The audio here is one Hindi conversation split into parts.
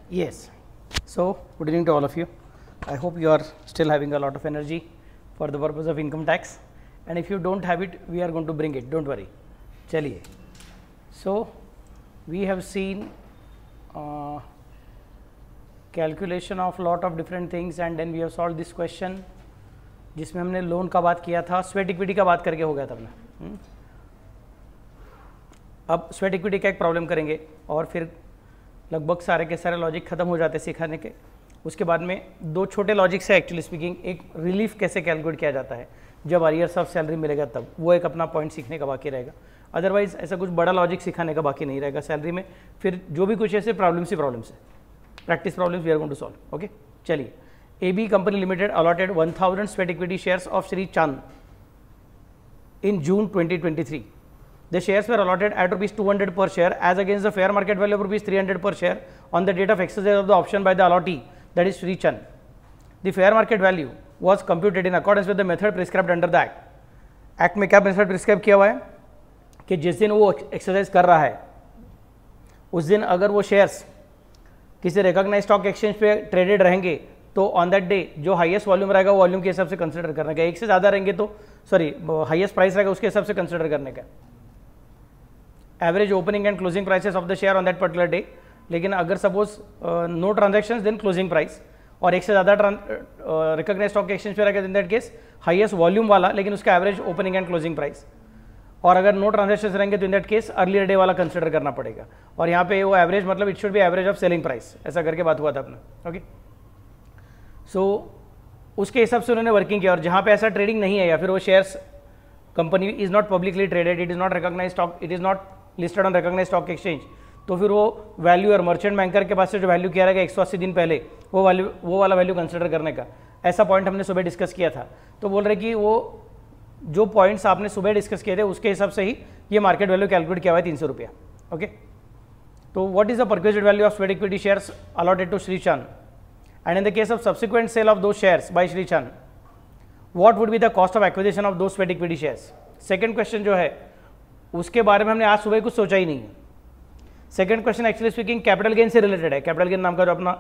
Yes. So, good evening to all of you. I hope you are still having a lot of energy for the purpose of income tax, and if you don't have it, we are going to bring it. Don't worry. Chaliye. So, we have seen calculation of lot of different things, and then we have solved this question, जिसमें हमने लोन का बात किया था, स्वेट इक्विटी का बात करके हो गया था अपना. अब स्वेट इक्विटी का एक प्रॉब्लम करेंगे और फिर लगभग सारे के सारे लॉजिक खत्म हो जाते सिखाने के. उसके बाद में दो छोटे लॉजिक से एक्चुअली स्पीकिंग, एक रिलीफ कैसे कैलकुलेट किया जाता है जब अरियर्स ऑफ सैलरी मिलेगा तब, वो एक अपना पॉइंट सीखने का बाकी रहेगा. अदरवाइज ऐसा कुछ बड़ा लॉजिक सिखाने का बाकी नहीं रहेगा सैलरी में. फिर जो भी कुछ ऐसे प्रॉब्लम्स है practice problems we are going to solve. Okay, चलिए. AB Company Limited allotted 1000 sweat equity shares of Sri Chand in June 2023. The shares were allotted at rupees 200 per share as against the fair market value of rupees 300 per share on the date of exercise of the option by the allottee, that is Sri Chand. The fair market value was computed in accordance with the method prescribed under the Act. Act में क्या मेथड प्रिस्क्राइब किया हुआ है कि जिस दिन वो एक्सरसाइज कर रहा है उस दिन अगर वो शेयर्स किसी रिकॉग्नाइज स्टॉक एक्सचेंज पे ट्रेडेड रहेंगे तो ऑन दैट डे जो हाईएस्ट वॉल्यूम रहेगा वो वॉल्यूम के हिसाब से कंसिडर करने का. एक से ज़्यादा रहेंगे तो हाईएस्ट प्राइस रहेगा उसके हिसाब से कंसिडर करने का. Average opening and closing prices of the share on that particular day. लेकिन अगर suppose no transactions then closing price, और एक से ज़्यादा रिकॉग्नाइज स्टॉक एक्सचेंज पे रहेगा in that case highest volume वाला लेकिन उसका average opening and closing price. और अगर नो ट्रांजेक्शंस रहेंगे तो in that case earlier day वाला कंसिडर करना पड़ेगा. और यहाँ पे वो एवरेज मतलब it should B average of selling price, ऐसा करके बात हुआ था अपना. ओके, सो उसके हिसाब से उन्होंने वर्किंग किया. और जहाँ पे ऐसा ट्रेडिंग नहीं है या फिर वो shares company is not publicly traded, it is not recognise stock, it is not listed on recognise stock exchange, तो फिर वो वैल्यू और मर्चेंट बैंकर के पास से जो वैल्यू किया रहेगा 180 दिन पहले वो वाला वैल्यू कंसिडर करने का. ऐसा पॉइंट हमने सुबह डिस्कस किया था. तो बोल रहे कि वो जो पॉइंट्स आपने सुबह डिस्कस किए थे उसके हिसाब से ही ये मार्केट वैल्यू कैलकुलेट किया हुआ है 300 रुपया. ओके, तो what is the perquisite value of sweat equity shares allotted to Shri Chand, and in the case of subsequent sale of those shares by Sri Chand, what would be the cost of acquisition of those sweat equity shares? Second question जो है उसके बारे में हमने आज सुबह कुछ सोचा ही नहीं है. Second question actually speaking capital gain से रिलेटेड है. कैपिटल गेन नाम का जो अपना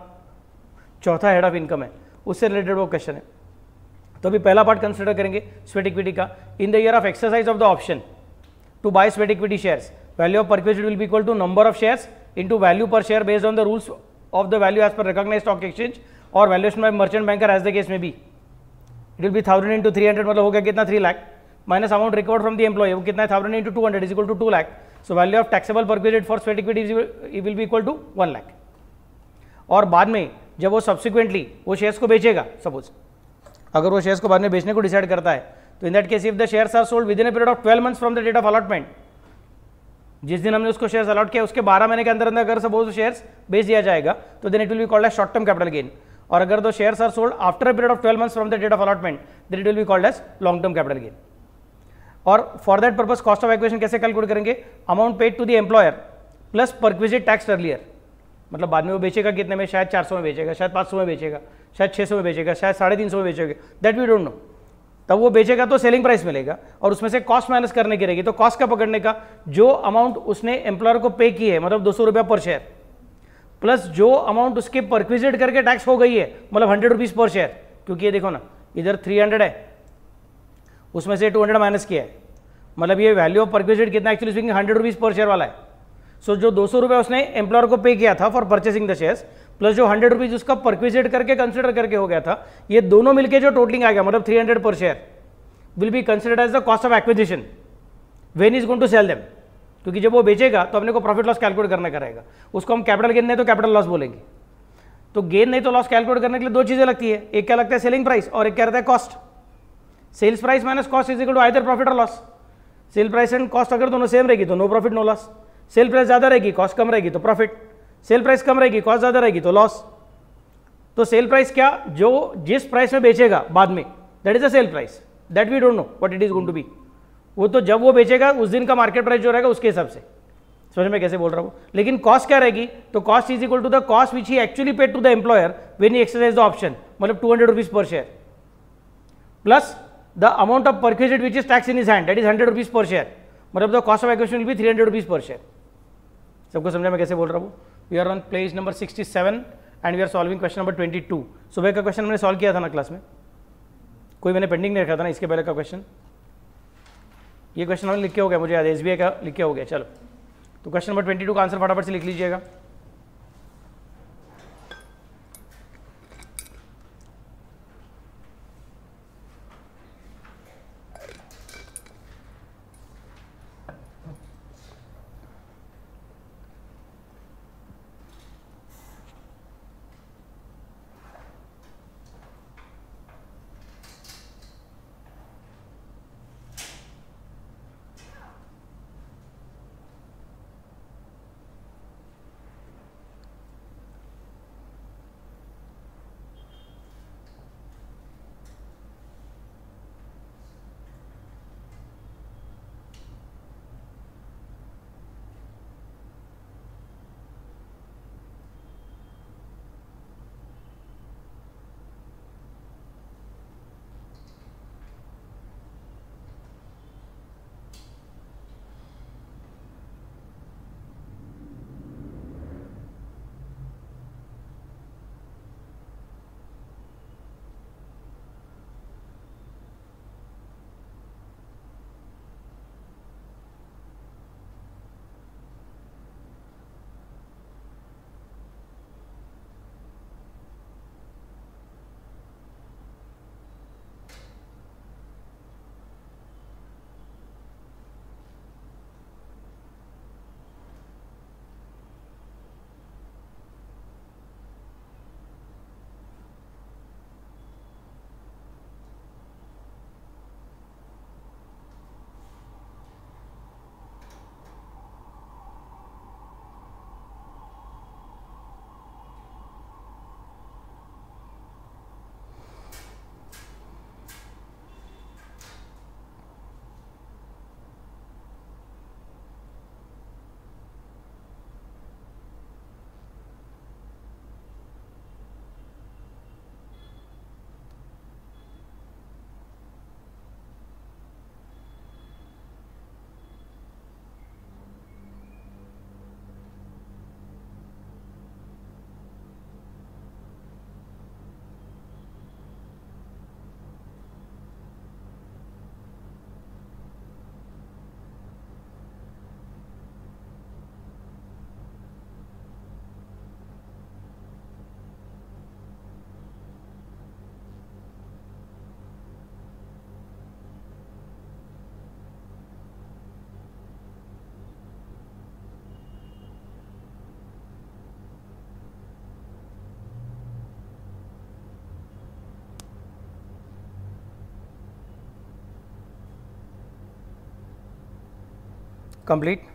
चौथा हेड ऑफ इनकम है उससे रिलेटेड वो क्वेश्चन है. तो अभी पहला पार्ट कंसिडर करेंगे स्वेट इक्विटी का. In the year of exercise of the option to buy sweat equity shares, value of perquisite will be equal to number of shares into value per share based on the rules of the value as per recognised stock exchange or valuation by merchant banker as the case may be. It will be 1000 into 300 मतलब हो गया कितना 3 lakh minus amount recovered from the employee, वो कितना है 1000 into 200 is equal to 2 lakh. So value of taxable perquisite for sweat equity will be equal to 1 lakh. और बाद में जब वो सब्सिक्वेंटली वो शेयर्स को बेचेगा, सपोज अगर वो शेयर्स को बाद में बेचने को डिसाइड करता है तो in that case if the shares are sold with in a period of 12 months from the date of allotment, जिस दिन हमने उसको शेयर्स अलॉट किया उसके 12 महीने के अंदर अंदर अगर सपोज शेयर्स बेच दिया जाएगा तो then it will be called as short term capital gain. और अगर दो shares are sold after a period of 12 months from the date of allotment then it will be called as long term capital gain. और for that purpose cost of acquisition कैसे कैलकुलेट करेंगे? Amount paid to the employer plus perquisite tax earlier. मतलब बाद में वो बेचेगा कितने में, शायद 400 में बेचेगा, शायद 500 में बेचेगा, शायद 600 में बेचेगा, शायद 350 में बेचेगा, दैट वी डोंट नो. तब वो बेचेगा तो सेलिंग प्राइस मिलेगा और उसमें से कॉस्ट माइनस करने की रहेगी. तो कॉस्ट का पकड़ने का जो अमाउंट उसने एम्प्लॉयर को पे की है मतलब 200 रुपया पर शेयर, प्लस जो अमाउंट उसके परक्विजिट करके टैक्स हो गई है मतलब 100 रुपीज़ पर शेयर. क्योंकि ये देखो ना इधर 300 है उसमें से 200 माइनस किया है, मतलब ये वैल्यू ऑफ परक्विजिट कितना actually speaking 100 rupees per share वाला है. सो जो 200 रुपये उसने एम्प्लॉयर को पे किया था for purchasing the shares plus जो 100 रुपीज़ उसका परक्विजिट करके कंसिडर करके हो गया था, ये दोनों मिलके जो टोटलिंग आ गया मतलब 300 पर share will be considered as the cost of acquisition when is going to sell them. क्योंकि जब वो बेचेगा तो अपने को प्रॉफिट लॉस कैलकुलेट करना रहेगा. उसको हम कैपिटल गेन नहीं तो कैपिटल लॉस बोलेंगे. तो गेन नहीं तो लॉस कैलकुलेट करने के लिए दो चीज़ें लगती है, एक क्या लगता है सेलिंग प्राइस और एक क्या रहता है cost. Sales price minus cost is equal to either profit or loss. Sale price and cost अगर दोनों सेम रहेगी तो no profit no loss. Sale price ज़्यादा रहेगी कॉस्ट कम रहेगी तो प्रॉफिट, सेल प्राइस कम रहेगी कॉस्ट ज़्यादा रहेगी तो लॉस. तो सेल प्राइस क्या, जो जिस प्राइस में बेचेगा बाद में that is a sale price, that we don't know what it is going to be. वो तो जब वो बेचेगा उस दिन का मार्केट प्राइस जो रहेगा उसके हिसाब से. समझ में कैसे बोल रहा हूँ. लेकिन कॉस्ट क्या रहेगी, तो cost is equal to the cost which he actually paid to the employer when he exercise the option, मतलब 200 rupees per share plus the amount of perquisite which is tax in his hand that is 100 rupees per share, मतलब the cost of acquisition will be 300 rupees per share. सबको समझा मैं कैसे बोल रहा हूँ. We are on page number 67 and we are solving question number 22। सुबह का क्वेश्चन मैंने सॉल्व किया था ना क्लास में, कोई मैंने पेंडिंग नहीं रखा था ना इसके पहले का क्वेश्चन। ये क्वेश्चन हमने लिख के हो गया, मुझे याद है SBI का लिख के हो गया। चलो तो क्वेश्चन नंबर 22 का आंसर फटाफट से लिख लीजिएगा। Complete.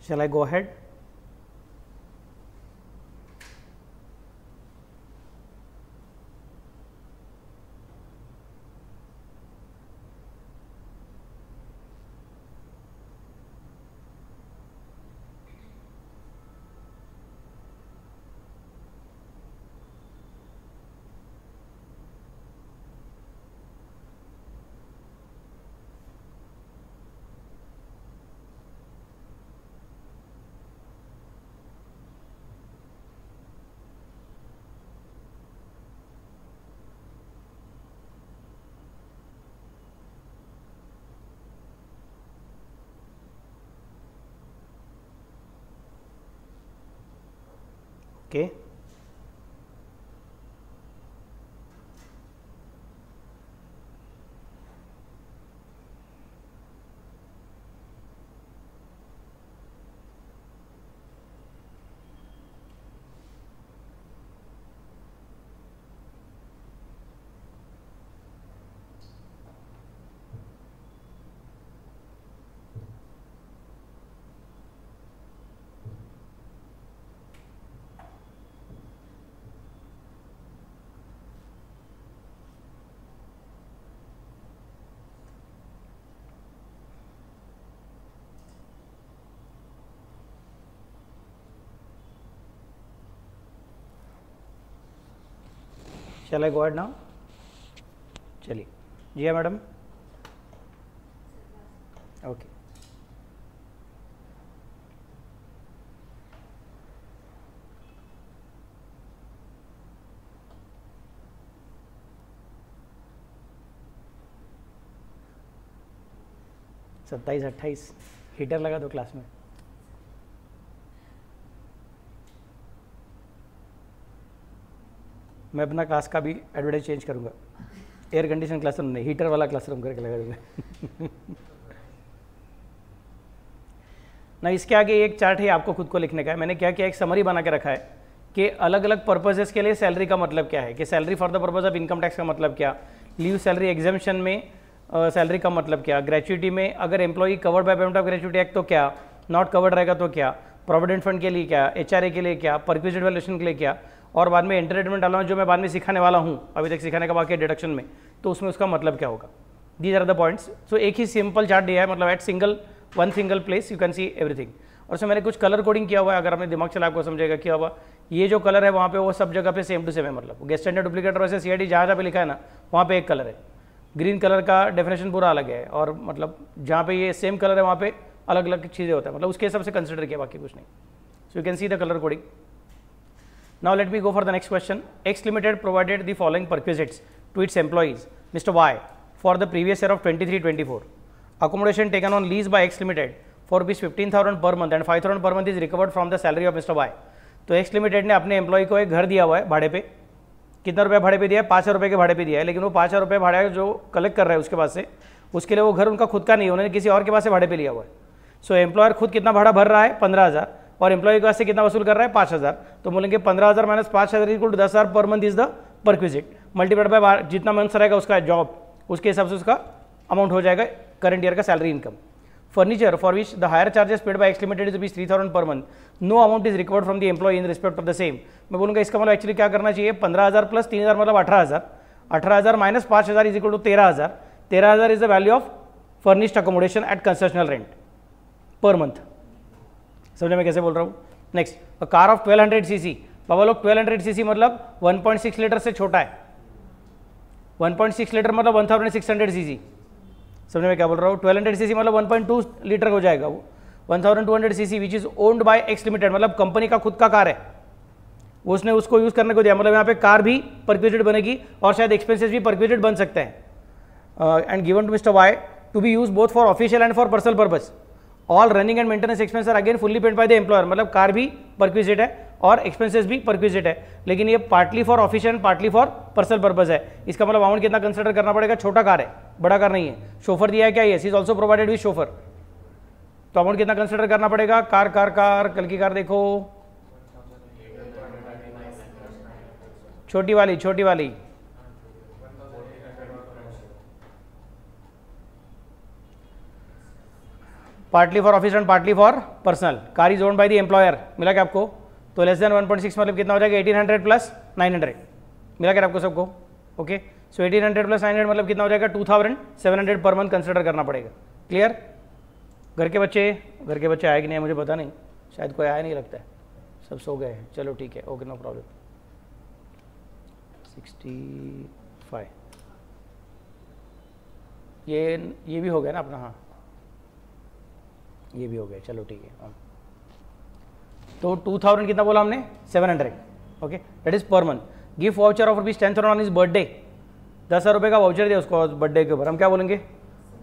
Shall I go ahead? Okay, shall I go ahead now? चलिए, जी हाँ मैडम, ओके। सत्ताईस 28 हीटर लगा दो क्लास में। मैं अपना क्लास का भी एडवर्टाइज चेंज करूँगा, एयर कंडीशन क्लासरूम नहीं, हीटर वाला क्लासरूम करके लगा दूँगा। ना इसके आगे एक चार्ट है, आपको खुद को लिखने का है। मैंने क्या किया, एक समरी बना के रखा है कि अलग अलग पर्पजेस के लिए सैलरी का मतलब क्या है, कि salary for the purpose of income tax का मतलब क्या, लीव सैलरी एग्जाम्पशन में सैलरी का मतलब क्या, ग्रेच्युटी में अगर employee covered by payment of gratuity act तो क्या, नॉट कवर्ड रहेगा तो क्या, प्रोविडेंट फंड के लिए क्या, एचआरए के लिए क्या, परक्विजिट वैल्यूएशन के लिए क्या, और बाद में एंटरटेनमेंट अलाउंस जो मैं बाद में सिखाने वाला हूँ, अभी तक सिखाने का बाकी है डिडक्शन में, तो उसमें उसका मतलब क्या होगा। These are the points. So एक ही सिंपल चार्ट दिया है, मतलब at one single place you can see everything. और उसमें मैंने कुछ कलर कोडिंग किया हुआ है, अगर आपने दिमाग चला आपको समझेगा क्या हुआ। ये जो कलर है वहाँ पे वो सब जगह पे सेम टू सेम है, मतलब गेस्ट स्टैंडर्ड डुप्लीकेट वैसे सीआईडी जहाँ जहाँ पे लिखा है ना वहाँ पे एक कलर है। ग्रीन कलर का डेफिनेशन पूरा अलग है, और मतलब जहाँ पे ये सेम कलर है वहाँ पे अलग अलग चीज़ें होता है, मतलब उसके हिसाब से कंसिडर किया, बाकी कुछ नहीं। So you can see the colour coding. Now let me go for the next question. X Limited provided the following perquisites to its employees, Mr. Y, for the previous year of 23-24. Accommodation taken on lease by X Limited for rupees 15,000 per month and 5,000 per month is recovered from the salary of Mr. Y. तो X Limited ने अपने एम्प्लॉय को एक घर दिया हुआ है भाड़े पे। कितना रुपये भाड़े पे दिया है? 5,000 रुपये के भाड़े पे दिया है, लेकिन वो 5,000 रुपये भाड़ा जो कलेक्ट कर रहा है उसके पास से, उसके लिए वो घर उनका खुद का नहीं है, उन्होंने किसी और के पास से भाड़े पे लिया हुआ है। सो एम्प्लॉयर खुद कितना भाड़ा भर रहा है? 15,000, और एम्प्लॉय के पास से कितना वसूल कर रहा है? 5,000। तो बोलेंगे 15,000 minus 5,000 equal to 10,000 per month is the perquisite, multiplied by जितना मंथ रहेगा उसका जॉब, उसके हिसाब से उसका अमाउंट हो जाएगा करंट ईयर का salary income. Furniture for which the hire charges paid by X limited is rupees 3,000 per month, no amount is recovered from the employee in respect of the same. मैं बोलूँगा इसका मतलब एक्चुअली क्या करना चाहिए, 15,000 प्लस 3,000 मतलब 18,000, 18,000 minus 5,000 is equal to 13,000, 13,000 is the value of furnished accommodation at concessional rent per month. समझे मैं कैसे बोल रहा हूँ? Next, a car of 1200 cc, बाबा लोग 1200 सीसी मतलब 1.6 लीटर से छोटा है, 1.6 लीटर मतलब 1600 सीसी। समझे मैं क्या बोल रहा हूँ? 1200 सीसी मतलब 1.2 लीटर हो जाएगा वो। 1200 CC which is owned by X limited, मतलब कंपनी का खुद का कार है, उसने उसको यूज करने को दिया, मतलब यहाँ पे कार भी परक्विजिट बनेगी और शायद एक्सपेंसेस भी परक्विजिट बन सकते हैं। And given to Mr Y to be use both for official and for personal purpose, all running and maintenance expense are again fully paid by the employer, मतलब कार भी परक्विजिट है और एक्सपेंसेस भी परक्विजिट है, लेकिन ये partly for official and partly for personal purpose है। इसका मतलब अमाउंट कितना कंसिडर करना पड़ेगा? छोटा कार है, बड़ा कार नहीं है। शोफर दिया है क्या? ये is also provided with chauffeur, तो अमाउंट कितना कंसिडर करना पड़ेगा? कार कार कार, कल की कार देखो, छोटी वाली, छोटी वाली, partly for office and partly for personal. Car is owned by the employer, मिला क्या आपको? तो लेस देन 1.6 मतलब कितना हो जाएगा? 1800 प्लस 900, मिला क्या आपको सबको? ओके, सो 1800 प्लस 900 मतलब कितना हो जाएगा? 2700 पर मंथ कंसिडर करना पड़ेगा। क्लियर? घर के बच्चे आए कि नहीं मुझे पता नहीं, शायद कोई आया नहीं लगता है, सब सो गए हैं। चलो ठीक है, ओके, नो प्रॉब्लम। 65 ये भी हो गया ना अपना? हाँ, ये भी हो गया, चलो ठीक है। तो 2000 कितना बोला हमने? 700, okay, that is per month. Gift voucher of rupees 10,000 on is birthday, 10,000 रुपये का वाउचर दिया उसको बर्थडे के ऊपर, हम क्या बोलेंगे?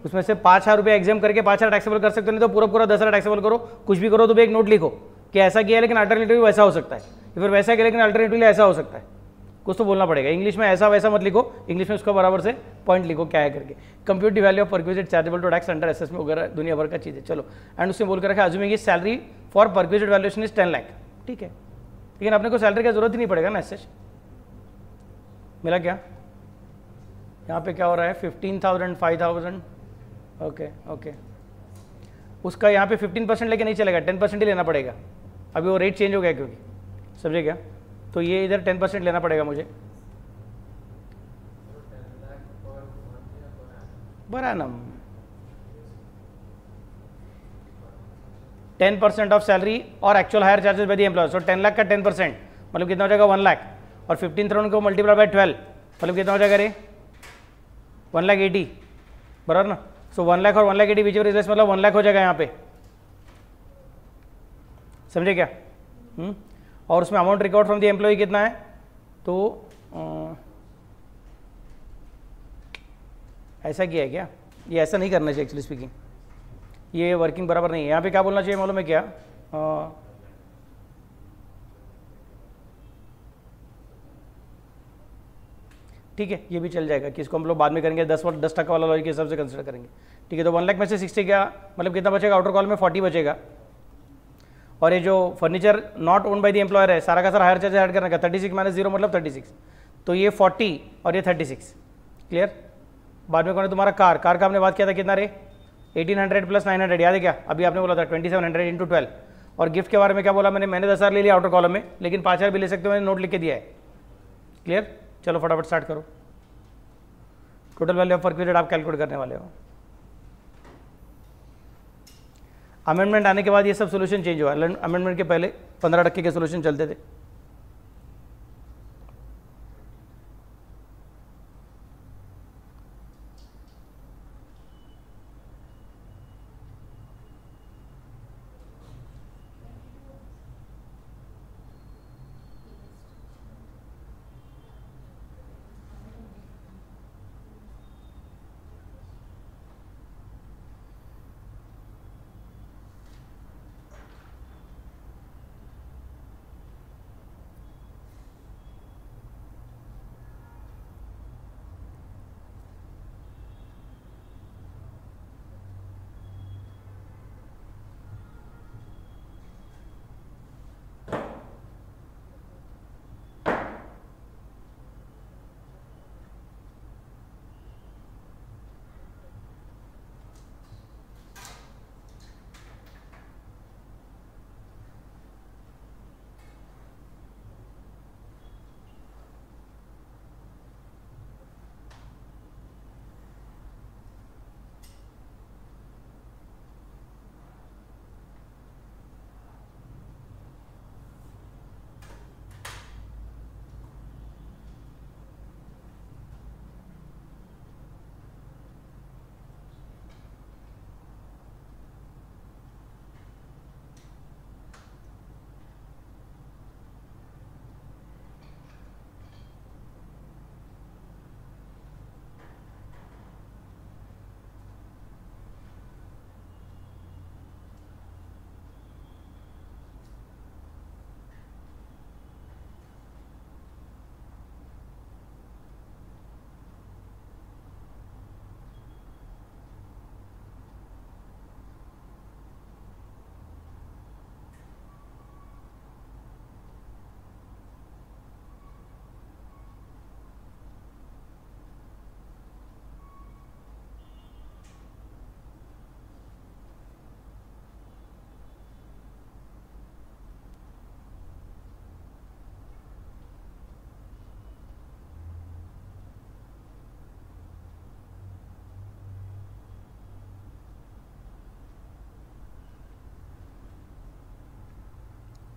उसमें से 5,000 रुपये एग्जाम करके 5,000 टैक्सेबल कर सकते हो, नहीं तो पूरा 10,000 टैक्सेबल करो, कुछ भी करो तो भी एक नोट लिखो कि ऐसा किया है, लेकिन अल्टरनेटिव वैसा हो सकता है। या फिर वैसा है लेकिन अल्टरनेटिवली ऐसा हो सकता है, कुछ तो बोलना पड़ेगा। इंग्लिश में ऐसा वैसा मत लिखो, इंग्लिश में उसका बराबर से पॉइंट लिखो क्या है करके। Compute the value of perquisite chargeable to tax under SS में वगैरह दुनिया भर का चीज़ है। चलो, एंड उसने बोल कर रखा assuming salary for perquisite valuation is 10 lakh, ठीक है, लेकिन अपने को सैलरी का जरूरत ही नहीं पड़ेगा ना एसएस। मिला क्या? यहाँ पे क्या हो रहा है 15,000 5,000, ओके ओके, उसका यहाँ पे 15% लेके नहीं चलेगा, 10% ही लेना पड़ेगा। अभी वो रेट चेंज हो गया क्योंकि, समझे क्या? तो ये इधर 10% लेना पड़ेगा मुझे बरानम। 10% of salary or actual hire charges by the employer, so 10 lakh का 10% मतलब कितना हो जाएगा 1 लाख, और 15,000 को मल्टीप्लाई बाय 12 मतलब कितना हो जाएगा रे 1,80,000 बराबर ना। सो 1 लाख और 1,80,000 बीच में मतलब 1 लाख हो जाएगा यहाँ पे, समझे क्या? और उसमें amount record from the employee कितना है, तो ऐसा किया है क्या? ये ऐसा नहीं करना चाहिए एक्चुअली स्पीकिंग, ये वर्किंग बराबर नहीं है। यहाँ पे क्या बोलना चाहिए मालूम है क्या? ठीक है, ये भी चल जाएगा कि इसको हम लोग बाद में करेंगे, 10% वाला लॉजिक के हिसाब से कंसिडर करेंगे, ठीक है। तो 1 लाख में से 60 क्या मतलब कितना बचेगा? आउटर कॉल में 40 बचेगा, और ये जो furniture not own by the employer है सारा का सारा हायर चार्ज ऐड करने का, 36 माइनस 0 मतलब 36, तो ये 40 और ये 36, क्लियर। बाद में कौन है तुम्हारा? कार का हमने बात किया था कितना रे 1800 प्लस 900, याद है क्या? अभी आपने बोला था 2700 इंटू 12। और गिफ्ट के बारे में क्या बोला मैंने 10,000 ले लिया आउटर कॉलम में, लेकिन 5,000 भी ले सकते हो, मैंने नोट लिख के दिया है, क्लियर। चलो फटाफट स्टार्ट करो। टोटल वैल्यू ऑफ परक्विजिट आप कैलकुलेट करने वाले हो। अमेंडमेंट आने के बाद ये सब सोल्यूशन चेंज हुआ, अमेंडमेंट के पहले 15% के सोल्यूशन चलते थे।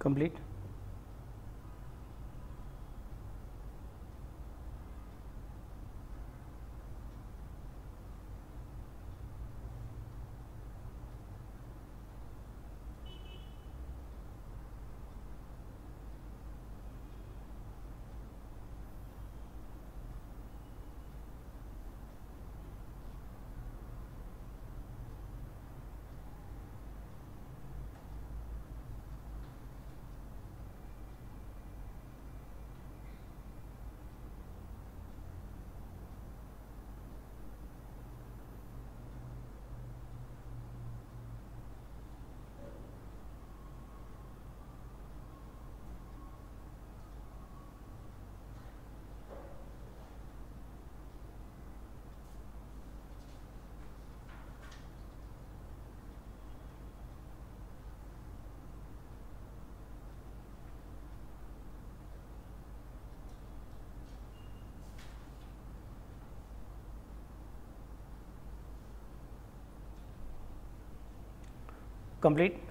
Complete. Complete.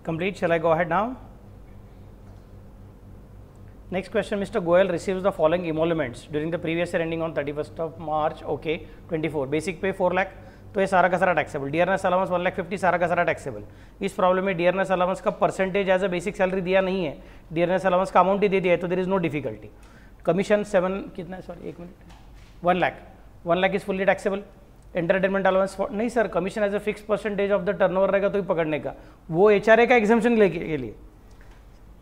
Complete. Shall I go ahead now? Next question, Mr. Goyal receives the following emoluments during the previous year ending on 31st of March, okay, 24. Basic pay 4 lakh, तो ये सारा का सारा टैक्सेबल. डियरनेस अलाउंस 1,50,000, सारा का सारा टैक्सेबल. इस प्रॉब्लम में डियरनेस अलाउंस का percentage as a basic salary दिया नहीं है, डियरनेस अलाउंस का अमाउंट ही दे दिया है, तो there is no difficulty. Commission 7 कितना है, sorry 1 minute, 1 lakh is fully taxable. Entertainment allowance नहीं sir, commission as a fix percentage of the turnover रहेगा तो ही पकड़ने का, वो एचआरए का एग्जाम्पशन के लिए.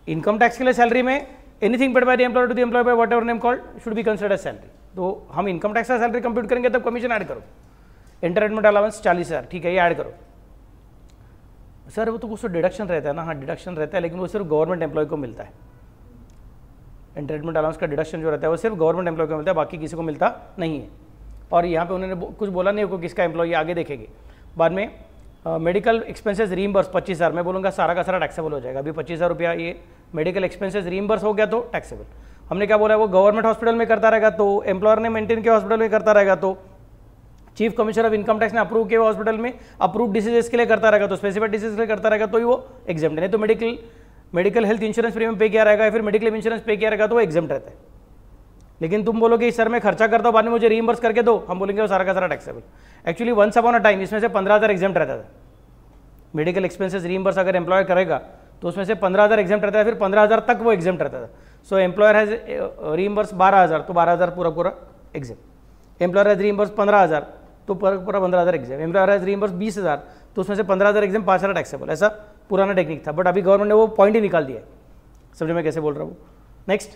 इनकम टैक्स के लिए सैलरी में anything paid by the employer to the employee by whatever name called should be considered as salary. तो हम इनकम टैक्स का सैलरी कंप्यूट करेंगे तब कमीशन ऐड करो. एंटरटेनमेंट अलाउंस 40,000, ठीक है, ये ऐड करो. सर वो तो कुछ तो डिडक्शन रहता है ना, हाँ डिडक्शन रहता है, लेकिन वो सिर्फ गवर्नमेंट एम्प्लॉय को मिलता है. एंटरटेनमेंट अलाउंस का डिडक्शन जो रहता है वो सिर्फ गवर्नमेंट एम्प्लॉय को मिलता है, बाकी किसी को मिलता नहीं है. और यहाँ पे उन्होंने कुछ बोला नहीं को किसका एम्प्लॉय, आगे देखेंगे बाद में. मेडिकल एक्सपेंसेस रीइंबर्स 25,000, मैं बोलूँगा सारा का सारा टैक्सेबल हो जाएगा. अभी 25,000 रुपया ये मेडिकल एक्सपेंसेस रीइंबर्स हो गया तो टैक्सेबल. हमने क्या बोला है, वो गवर्नमेंट हॉस्पिटल में करता रहेगा तो एम्प्लॉयर ने मेंटेन किया हॉस्पिटल में करता रहेगा तो chief commissioner of income tax ने अप्रूव किया हॉस्पिटल में अप्रूव डिसीजेस के लिए करता रहेगा तो स्पेसिफाइड डिसीज के लिए करता रहेगा तो वो एग्जाम्प्ट नहीं तो मेडिकल हेल्थ इंश्योरेंस प्रीमियम पे किया रहेगा या फिर मेडिकल इंश्योरेंस पे किया रहेगा तो वो एग्जाम्प्ट रहता है। लेकिन तुम बोलोगे सर मैं खर्चा करता हूँ बाद में मुझे रीइंबर्स करके दो, हम बोलेंगे वो सारा का सारा taxable. Actually once upon a time इसमें से 15,000 एग्जाम्प्ट रहता था। मेडिकल एक्सपेंसेस रीइंबर्स अगर एम्प्लॉयर करेगा तो उसमें से 15,000 एग्जाम्प्ट रहता है, फिर 15,000 तक वो एग्जाम्प्ट रहता था। सो एम्प्लॉयर हैज रीइंबर्स 12,000 तो 12,000 पूरा एग्जाम्प्ट। एम्प्लॉयर हैज रीइंबर्स 15,000 तो पूरा 15,000 एग्जाम। एम्प्लॉयर हैज रीइंबर्स 20,000 तो उसमें से 15,000 एग्जाम 5,000 टैक्सेबल। ऐसा पुराना टेक्निक था, बट अभी गवर्नमेंट ने वो पॉइंट ही निकाल दिया है। समझे मैं कैसे बोल रहा हूँ। Next,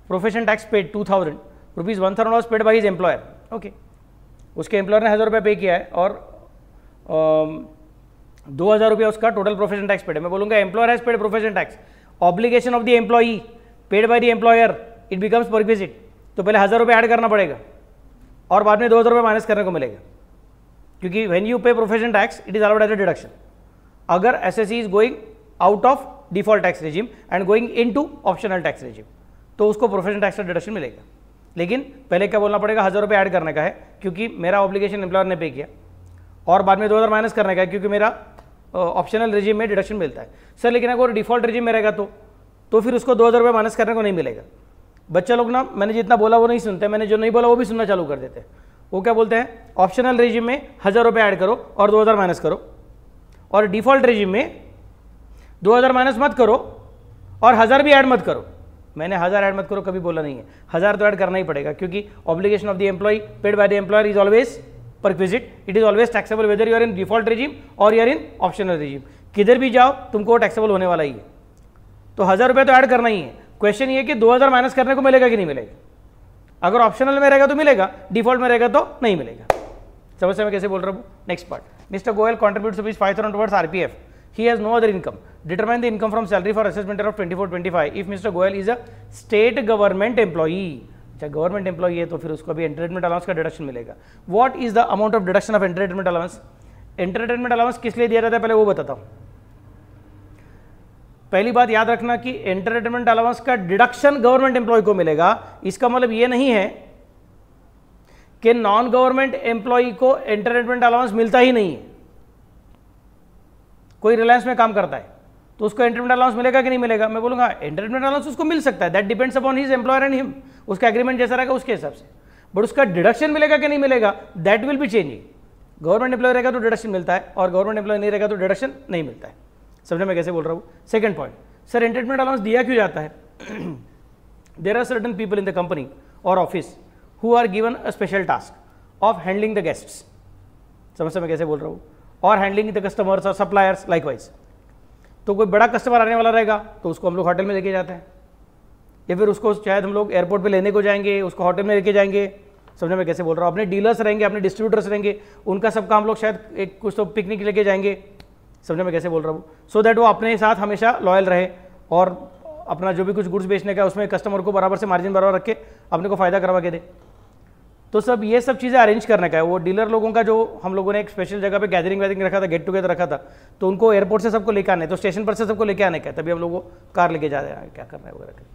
profession tax paid 2,000 rupees 1,000 was paid by his employer. Okay, उसके एम्प्लॉयर ने 1,000 रुपये पे किया है और 2,000 रुपया उसका टोटल प्रोफेशन टैक्स पेड है। मैं बोलूँगा employer has paid profession tax, obligation of the employee paid by the employer, it becomes perquisite. तो पहले 1,000 रुपये ऐड करना पड़ेगा और बाद में 2,000 रुपये माइनस करने को मिलेगा, क्योंकि when you pay profession tax it is allowed as a deduction. अगर SSC is going out of default tax regime and going into optional tax regime तो उसको प्रोफेशन टैक्स का डिडक्शन मिलेगा। लेकिन पहले क्या बोलना पड़ेगा, 1,000 रुपये ऐड करने का है क्योंकि मेरा ऑब्लिगेशन एम्प्लॉयर ने पे किया, और बाद में 2,000 माइनस करने का है क्योंकि मेरा ऑप्शनल रेजिम में डिडक्शन मिलता है। सर लेकिन अगर डिफॉल्ट रेजिम में रहेगा तो फिर उसको 2,000 रुपये माइनस करने को नहीं मिलेगा। बच्चे लोग ना मैंने जितना बोला वो नहीं सुनते, मैंने जो नहीं बोला वो भी सुनना चालू कर देते हैं। वो क्या बोलते हैं, ऑप्शनल रेजिम में 1,000 रुपये ऐड करो और 2,000 माइनस करो, और डिफॉल्ट रेजिम में 2,000 माइनस मत करो और 1,000 भी ऐड मत करो। मैंने 1,000 ऐड मत करो कभी बोला नहीं है, 1,000 तो ऐड करना ही पड़ेगा क्योंकि obligation of the employee paid by the employer is always perquisite, it is always taxable whether you are in default regime or you are in optional regime. किधर भी जाओ तुमको टैक्सेबल होने वाला ही है। तो 1,000 रुपये तो ऐड करना ही है। क्वेश्चन ये कि 2,000 माइनस करने को मिलेगा कि नहीं मिलेगा। अगर ऑप्शनल में रहेगा तो मिलेगा, डिफॉल्ट में रहेगा तो नहीं मिलेगा। समझ से मैं कैसे बोल रहा हूँ। Next part, mister Goyal contributes ₹5,000 towards RPF, he has no other income, determine the income from salary for assessment year of 24-25 if Mr. Goyal is a state government employee। अच्छा गवर्नमेंट एम्प्लॉई है तो फिर उसको भी एंटरटेनमेंट अलाउंस का डिडक्शन मिलेगा। What is the amount of deduction of entertainment allowance. Entertainment allowance किस लिए दिया जाता है पहले वो बताता हूँ। पहली बात याद रखना कि एंटरटेनमेंट अलाउंस का डिडक्शन गवर्नमेंट एम्प्लॉय को मिलेगा। इसका मतलब ये नहीं है कि नॉन गवर्नमेंट एम्प्लॉय को एंटरटेनमेंट अलाउंस मिलता ही नहीं है। कोई रिलायंस में काम करता है तो उसको एंटरटेनमेंट अलाउंस मिलेगा कि नहीं मिलेगा। मैं बोलूंगा एंटरटेनमेंट अलाउंस उसको मिल सकता है, that depends upon his employer and him, उसका एग्रीमेंट जैसा रहेगा उसके हिसाब से। बट उसका डिडक्शन मिलेगा कि नहीं मिलेगा that will be changing. Government employee रहेगा तो डिडक्शन मिलता है और गवर्नमेंट एम्प्लॉय नहीं रहेगा तो डिडक्शन नहीं मिलता है। समझे मैं कैसे बोल रहा हूँ। Second point, sir entertainment allowance दिया क्यों जाता है। There are certain people in the company or office who are given a special task of handling the guests. समझ मैं कैसे बोल रहा हूँ। और हैंडलिंग द कस्टमर्स और सप्लायर्स लाइकवाइज। तो कोई बड़ा कस्टमर आने वाला रहेगा तो उसको हम लोग होटल में लेके जाते हैं, या फिर उसको शायद हम लोग एयरपोर्ट पे लेने को जाएंगे, उसको होटल में लेके जाएंगे। समझे मैं कैसे बोल रहा हूँ। अपने डीलर्स रहेंगे, अपने डिस्ट्रीब्यूटर्स रहेंगे, उनका सबका हम लोग शायद एक कुछ तो पिकनिक लेके जाएंगे। समझे मैं कैसे बोल रहा हूँ। सो दैट वो अपने साथ हमेशा लॉयल रहे और अपना जो भी कुछ गुड्स बेचने का उसमें कस्टमर को बराबर से मार्जिन बराबर रख के अपने को फायदा करवा के दे। तो सब ये सब चीज़ें अरेंज करने का है। वो डीलर लोगों का जो हम लोगों ने एक स्पेशल जगह पे गैदरिंग वैदरिंग रखा था, गेट टुगेदर रखा था, तो उनको एयरपोर्ट से सबको लेके आने, तो स्टेशन पर से सबको लेके आने का है, तभी हम लोग को कार लेके जा रहे हैं क्या करना है वगैरह।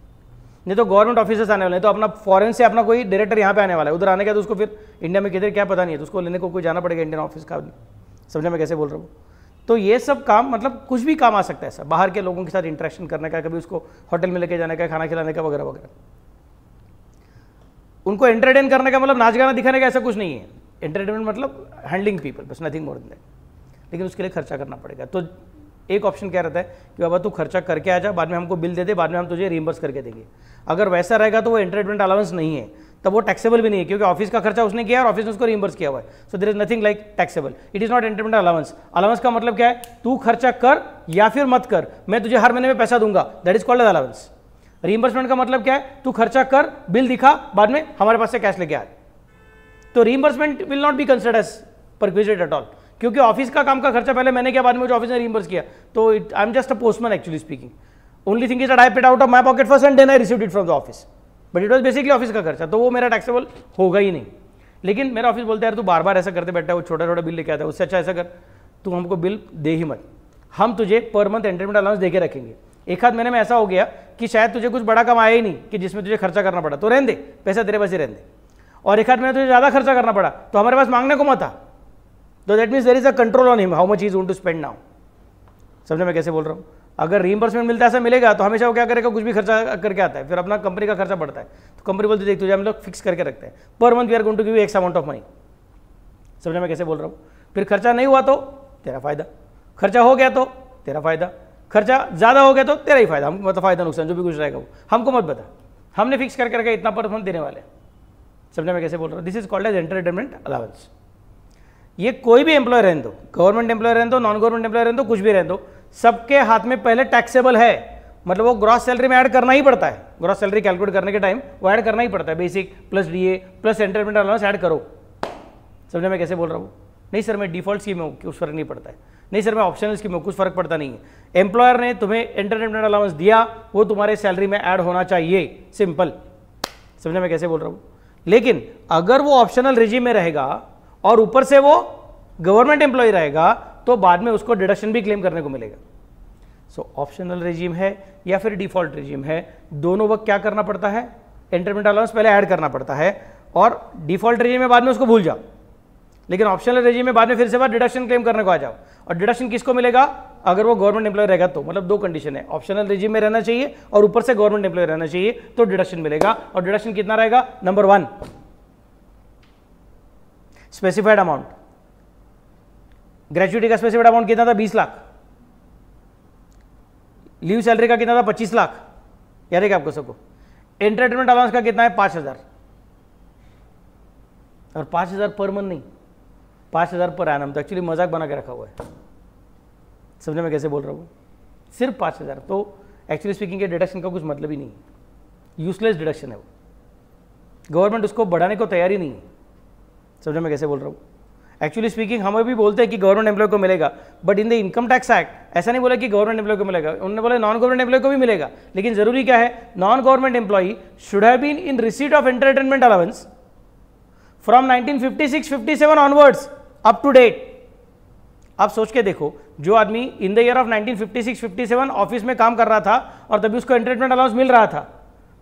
नहीं तो गवर्नमेंट ऑफिसर्स आने वाले हैं, तो अपना फॉरेन से अपना कोई डायरेक्टर यहाँ पे आने वाला है, उधर आने का तो उसको फिर इंडिया में किधर क्या पता नहीं है, तो उसको लेने को कोई जाना पड़ेगा इंडियन ऑफिस का। समझे मैं कैसे बोल रहा हूँ। तो ये सब काम मतलब कुछ भी काम आ सकता है, सब बाहर के लोगों के साथ इंटरेक्शन करने का, कभी उसको होटल में लेके जाने का, खाना खिलाने का वगैरह वगैरह। उनको एंटरटेन करने का मतलब नाच गाना दिखाने का ऐसा कुछ नहीं है। एंटरटेनमेंट मतलब हैंडलिंग पीपल, बस नथिंग मोर देन दैट। लेकिन उसके लिए खर्चा करना पड़ेगा। तो एक ऑप्शन क्या रहता है कि बाबा तू खर्चा करके आ जा, बाद में हमको बिल दे दे, बाद में हम तुझे रीइंबर्स करके देंगे। अगर वैसा रहेगा तो वो एंटरटेनमेंट अलाउंस नहीं है, तब वो टैक्सेबल भी नहीं है, क्योंकि ऑफिस का खर्चा उसने किया और ऑफिस ने उसको रीइंबर्स किया हुआ है। So there is nothing like taxable, it is not entertainment allowance. Allowance का मतलब क्या है, तू खर्चा कर या फिर मत कर, मैं तुझे हर महीने में पैसा दूंगा, that is called as allowance. Reimbursement का मतलब क्या है, तू खर्चा कर, बिल दिखा, बाद में हमारे पास से कैश लेके आ। तो reimbursement will not be considered as perquisite at all, क्योंकि ऑफिस का काम का खर्चा पहले मैंने किया, बाद में जो ऑफिस ने रीइंबर्स किया। तो I am just a postman actually speaking. Only thing is that I paid out of my pocket first and then I received it from the office, but it was basically office का खर्चा, तो वो मेरा टैक्सेबल होगा ही नहीं। लेकिन मेरा ऑफिस बोलता है यार तू बार बार ऐसा करते बैठा है, वो छोटा छोटा बिल लेके आता है, उससे अच्छा ऐसा कर तू हमको बिल दे ही मत, हम तुझे पर मंथ एंटरटेनमेंट अलाउंस दे के रखेंगे। एक आध महीने में ऐसा हो गया कि शायद तुझे कुछ बड़ा कम आया ही नहीं कि जिसमें तुझे खर्चा करना पड़ा, तो रहने दे, पैसा तेरे पास ही रहने दे। और एक आध महीने तुझे ज़्यादा खर्चा करना पड़ा तो हमारे पास मांगने को मत आ, तो that means there is a control on him how much he is going to spend now. समझे मैं कैसे बोल रहा हूँ? अगर रीइंबर्समेंट मिलता है ऐसा मिलेगा तो हमेशा वो क्या करेगा, कुछ भी खर्चा करके आता है, फिर अपना कंपनी का खर्चा बढ़ता है। तो कंपनी बोलती देख तुझे हम लोग फिक्स करके रखते हैं, per month we are going to give you X amount of money. समझे मैं कैसे बोल रहा हूँ? फिर खर्चा नहीं हुआ तो तेरा फायदा, खर्चा हो गया तो तेरा फायदा, खर्चा ज़्यादा हो गया तो तेरा ही फायदा। हमको मतलब फायदा नुकसान जो भी कुछ रहेगा वो हमको मत बता, हमने फिक्स करके रखा इतना पर मंथ देने वाले। समझे मैं कैसे बोल रहा हूँ? This is called as entertainment allowance. ये कोई भी एम्प्लॉय रहने दो, गवर्नमेंट एम्प्लॉय रहने दो, नॉन गवर्नमेंट एम्प्लॉय रहने दो, कुछ भी रहने दो, सबके हाथ में पहले टैक्सेबल है, मतलब वो ग्रॉस सैलरी में ऐड करना ही पड़ता है। ग्रॉस सैलरी कैलकुलेट करने के टाइम वो ऐड करना ही पड़ता है, basic plus DA plus entertainment allowance add करो। समझे मैं कैसे बोल रहा हूँ? नहीं सर मैं डिफॉल्ट स्कीम में कुछ फर्क नहीं पड़ता है, नहीं सर मैं ऑप्शनल स्कीम में कुछ फर्क पड़ता नहीं है। एम्प्लॉयर ने तुम्हें एंटरटेनमेंट अलाउंस दिया, वो तुम्हारे सैलरी में ऐड होना चाहिए, सिंपल। समझे मैं कैसे बोल रहा हूँ? लेकिन अगर वो ऑप्शनल रिजीम में रहेगा और ऊपर से वो गवर्नमेंट एम्प्लॉय रहेगा तो बाद में उसको डिडक्शन भी क्लेम करने को मिलेगा। सो ऑप्शनल रिजीम है या फिर डिफॉल्ट रिजीम है, दोनों वक्त क्या करना पड़ता है, एंटरटेनमेंट अलाउंस पहले ऐड करना पड़ता है, और डिफॉल्ट रिजीम में बाद में उसको भूल जाओ, लेकिन ऑप्शनल रिजीम में बाद में फिर से बार डिडक्शन क्लेम करने को आ जाओ। और डिडक्शन किसको मिलेगा? अगर वो गवर्नमेंट एम्प्लॉय रहेगा तो, मतलब दो कंडीशन है, ऑप्शनल रिजीम में रहना चाहिए और ऊपर से गवर्नमेंट एम्प्लॉय रहना चाहिए तो डिडक्शन मिलेगा। और डिडक्शन कितना रहेगा? नंबर 1 स्पेसिफाइड अमाउंट, ग्रेजुएटी का स्पेसिफाइड अमाउंट कितना था? 20 लाख। लीव सैलरी का कितना था? 25 लाख। याद है क्या आपको सबको? एंटरटेनमेंट अलाउंस का कितना है? 5000। और 5000 पर मंथ नहीं, 5000 पर एनम। तो एक्चुअली मजाक बना के रखा हुआ है। समझने में कैसे बोल रहा हूँ? सिर्फ 5000। तो एक्चुअली स्पीकिंग के डिडक्शन का कुछ मतलब ही नहीं है, यूजलेस डिडक्शन है वो, गवर्नमेंट उसको बढ़ाने को तैयार ही नहीं है। समझने में कैसे बोल रहा हूँ? एक्चुअली स्पीकिंग हम भी बोलते हैं कि गवर्नमेंट एम्प्लॉय को मिलेगा, but in the income tax act ऐसा नहीं बोला कि गवर्नमेंट एम्प्लॉय को मिलेगा, उन्होंने बोला नॉन गवर्नमेंट एम्प्लॉय को भी मिलेगा। लेकिन जरूरी क्या है? Non government employee should have been in receipt of entertainment allowance from 1956-57 onwards up to date. आप सोच के देखो, जो आदमी in the year of 1956-57 office में काम कर रहा था और तभी उसको एंटरटेनमेंट अलाउंस मिल रहा था,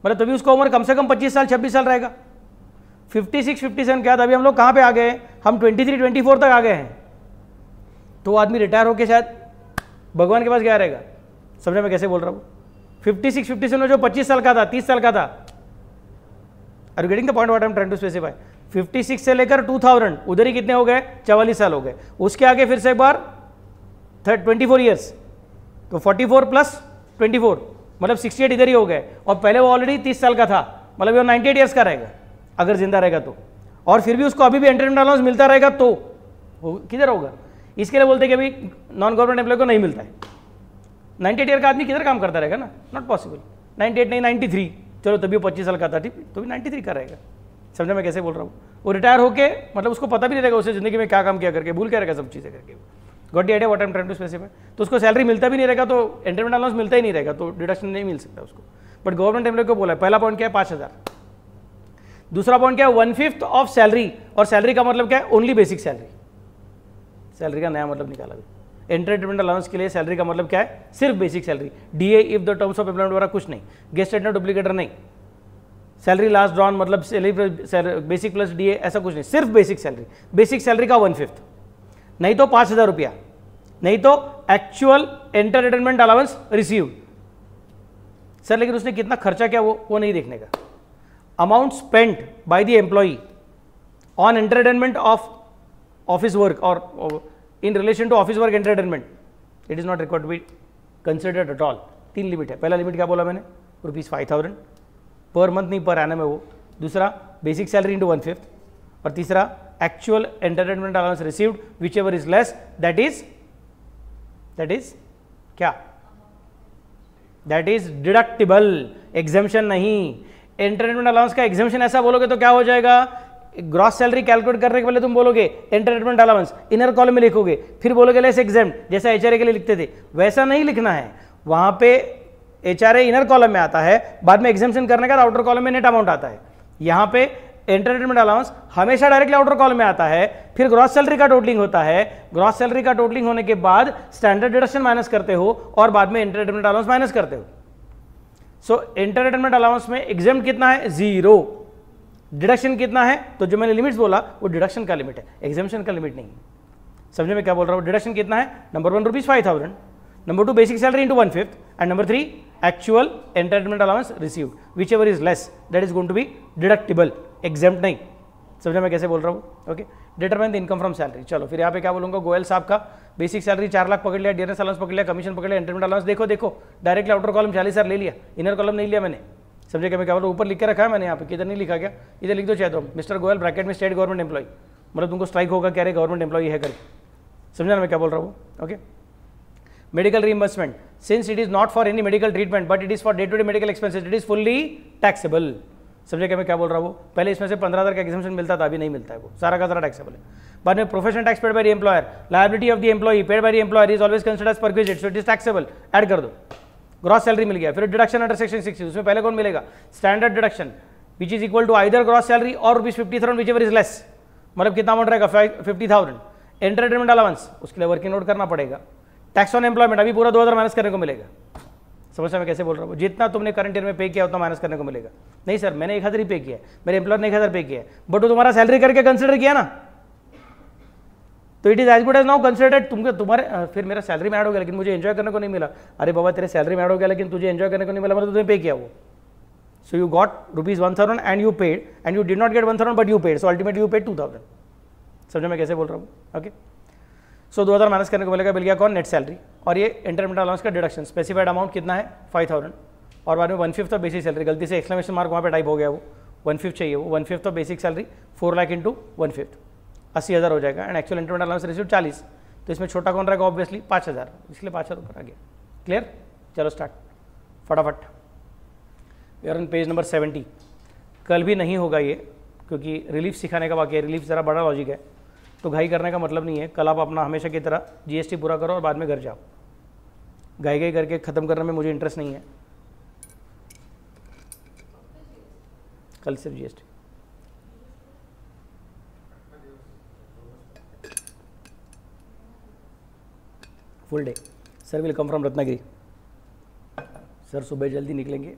मतलब तभी उसको उम्र कम से कम 25 साल 26 साल रहेगा। 56-57 के बाद अभी हम लोग कहाँ पे आ गए? हम 23-24 तक आ गए हैं। तो वो आदमी रिटायर होके शायद भगवान के पास गया रहेगा। समझे मैं कैसे बोल रहा हूँ? 56-57 में जो 25 साल का था, 30 साल का था, are you getting the point what I am trying to specify? 56 से लेकर 2000 उधर ही कितने हो गए? 44 साल हो गए। उसके आगे फिर से एक बार 24 ईयर्स, तो 44 प्लस 24 मतलब 68 इधर ही हो गए। और पहले वो ऑलरेडी 30 साल का था, मतलब वो 98 ईयर्स का रहेगा अगर जिंदा रहेगा तो। और फिर भी उसको अभी भी एंटरटेनमेंट अलाउंस मिलता रहेगा तो किधर होगा? इसके लिए बोलते हैं कि अभी नॉन गवर्नमेंट एम्प्लॉय को नहीं मिलता है। 98 ईयर का आदमी किधर काम करता रहेगा ना? Not possible. 98 नहीं 93, चलो तभी वो 25 साल का था, ठीक, तो भी 93 का रहेगा। समझा मैं कैसे बोल रहा हूँ? वो रिटायर होके मतलब उसको पता भी नहीं रहेगा उसे जिंदगी में क्या काम किया करके, भूल क्या रहेगा सब चीज़ें करके। Got the idea what I am trying to specify? तो उसको सैलरी मिलता भी नहीं रहेगा तो एंटरटेनमेंट अलाउंस मिलता ही नहीं रहेगा, तो डिडक्शन नहीं मिल सकता उसको। बट गवर्नमेंट एम्प्लॉय को बोला है, पहला पॉइंट क्या है? 5000। दूसरा पॉइंट क्या है? 1/5 ऑफ सैलरी। और सैलरी का मतलब क्या है? Only basic salary. सैलरी का नया मतलब निकाला भी। एंटरटेनमेंट अलाउंस के लिए सैलरी का मतलब क्या है? सिर्फ basic salary. DA if the terms of employment वगैरह कुछ नहीं, गेस्ट एडनर डुप्लीकेटर नहीं, सैलरी लास्ट ड्रॉन मतलब सैलरी बेसिक प्लस डीए ऐसा कुछ नहीं, सिर्फ बेसिक सैलरी। बेसिक सैलरी का 1/5, नहीं तो 5000 रुपया, नहीं तो actual entertainment allowance received. Sir लेकिन उसने कितना खर्चा किया वो नहीं देखने का। Amount spent by the employee on entertainment of office work or in relation to office work entertainment, it is not required to be considered at all. 3 limit है। पहला लिमिट क्या बोला मैंने? ₹5000 पर मंथ, नहीं पर एनम है वो। दूसरा बेसिक सैलरी इंटू 1/5, और तीसरा actual entertainment allowance received whichever is less, that is क्या? That is deductible. एग्जेम्पशन नहीं। एंटरटेनमेंट अलाउंस का एग्जेम्पशन ऐसा बोलोगे तो क्या हो जाएगा? ग्रॉस सैलरी कैलकुलेट करने के पहले तुम बोलोगे एंटरटेनमेंट अलाउंस, इनर कॉलम में लिखोगे, फिर बोलोगे लेस एग्जेम्प्ट, जैसा एचआरए के लिए लिखते थे वैसा नहीं लिखना है। वहां पे एचआरए इनर कॉलम में आता है, बाद में एग्जेम्पशन करने का आउटर कॉलम में नेट अमाउंट आता है। यहाँ पे एंटरटेनमेंट अलाउंस हमेशा डायरेक्टली आउटर कॉलम में आता है, फिर ग्रॉस सैलरी का टोटलिंग होता है, ग्रॉस सैलरी का टोटलिंग होने के बाद स्टैंडर्ड डिडक्शन माइनस करते हो और बाद में एंटरटेनमेंट अलाउंस माइनस करते हो। सो एंटरटेनमेंट अलाउंस में एग्जेम्प्ट कितना है, 0, डिडक्शन कितना है, तो जो मैंने लिमिट्स बोला वो डिडक्शन का लिमिट है, एग्जेम्पशन का लिमिट नहीं। समझे मैं क्या बोल रहा हूँ? डिडक्शन कितना है, number 1 rupees 5000, number 2 basic salary into 1/5 and number 3 actual entertainment allowance received, whichever is less that is going to be deductible, exempt नहीं। समझे मैं कैसे बोल रहा हूँ? Okay, determine the income from salary. चलो फिर यहाँ पे क्या बोलूंगा, गोयल साहब का बेसिक सैलरी 4 लाख पकड़ लिया, डियरनेस अलाउंस पकड़ लिया, कमीशन पकड़ लिया, एंटरटेनमेंट अलाउंस देखो डायरेक्टली आउटर कॉलम 40,000 ले लिया, इनर कॉलम नहीं लिया मैंने। समझे क्या मैं क्या बोल रहा हूँ? ऊपर लिख के रखा है मैंने, यहाँ पे किधर नहीं लिखा क्या, इधर लिख दो चाहे तो, मिस्टर गोयल ब्रैकेट में स्टेट गवर्नमेंट एम्प्लॉय, मतलब तुमको स्ट्राइक होगा क्या, गवर्नमेंट एम्प्लॉय है करके। समझा ना मैं क्या बोल रहा हूँ? Okay, medical reimbursement, since it is not for any medical treatment but it is for day to day medical expenses, it is fully taxable. समझे क्या मैं क्या बोल रहा हूँ? पहले इसमें से 15,000 का एग्जेम्पशन मिलता था, अभी नहीं मिलता है, वो सारा का सारा टैक्सेबल है। बाद में professional tax paid by the employer, liability of the employee paid by the employer is always considered as perquisite, so it is taxable, add कर दो। ग्रॉस सैलरी मिल गया, फिर डिडक्शन अंडर सेक्शन 60, उसमें पहले कौन मिलेगा, standard deduction which is equal to either gross salary और ₹50,000 विच एवर इज लेस, मतलब कितना अमाउंट रहेगा 50,000। एंटरटेनमेंट अलाउंस, उसके लिए वर्किंग नोट करना पड़ेगा। टैक्स ऑन एम्प्लॉयमेंट अभी पूरा 2000 माइनस करने को मिलेगा। समझ मैं कैसे बोल रहा हूँ? जितना तुमने करंट ईयर में पे किया उतना माइनस करने को मिलेगा। नहीं सर मैंने 1000 ही पे किया है, मेरे एम्प्लॉयर ने 1000 पे किया है, बट वो तुम्हारा सैलरी करके कंसिडर किया ना, तो it is as good as now considered. तुमको तुम्हारे फिर मेरा सैलरी में ऐड हो गया लेकिन मुझे एंजॉय करने को नहीं मिला। अरे बाबा तेरे सैलरी में ऐड हो गया लेकिन तुझे एंजॉय करने को नहीं मिला, मतलब तुमने पे किया वो। So you got ₹1,000 and you paid and you did not gate 1,000 but you paid, so ultimately you paid 2,000। समझो मैं कैसे बोल रहा हूँ? ओके, सो 2000 माइनस करने को मिलेगा, मिल गया कौन, नेट सैलरी, और ये एंटरटेनमेंट अलाउंस का डिडक्शन। स्पेसिफाइड अमाउंट कितना है 5,000 और बाद में 1/5 ऑफ बेसिक सैलरी, गलती से एक्सक्लेमेशन मार्क वहाँ पे टाइप हो गया, वो 1/5 चाहिए, वो 1/5 of basic salary 4 lakh into 1/5 80,000 हो जाएगा। And actual entertainment allowance receive 40, तो इसमें छोटा कौन रहेगा, ऑब्वियसली 5,000, इसलिए 5,000 ऊपर आ गया। क्लियर? चलो स्टार्ट फटाफट। यार ऑन पेज नंबर 70, कल भी नहीं होगा ये क्योंकि रिलीफ सिखाने का बाकी है, रिलीफ ज़रा बड़ा लॉजिक है, तो घाई करने का मतलब नहीं है। कल आप अपना हमेशा की तरह जीएसटी पूरा करो और बाद में घर जाओ, घाई करके ख़त्म करने में मुझे इंटरेस्ट नहीं है। कल सिर्फ GST. Full day sir will come from Ratnagiri. Sir सुबह जल्दी निकलेंगे,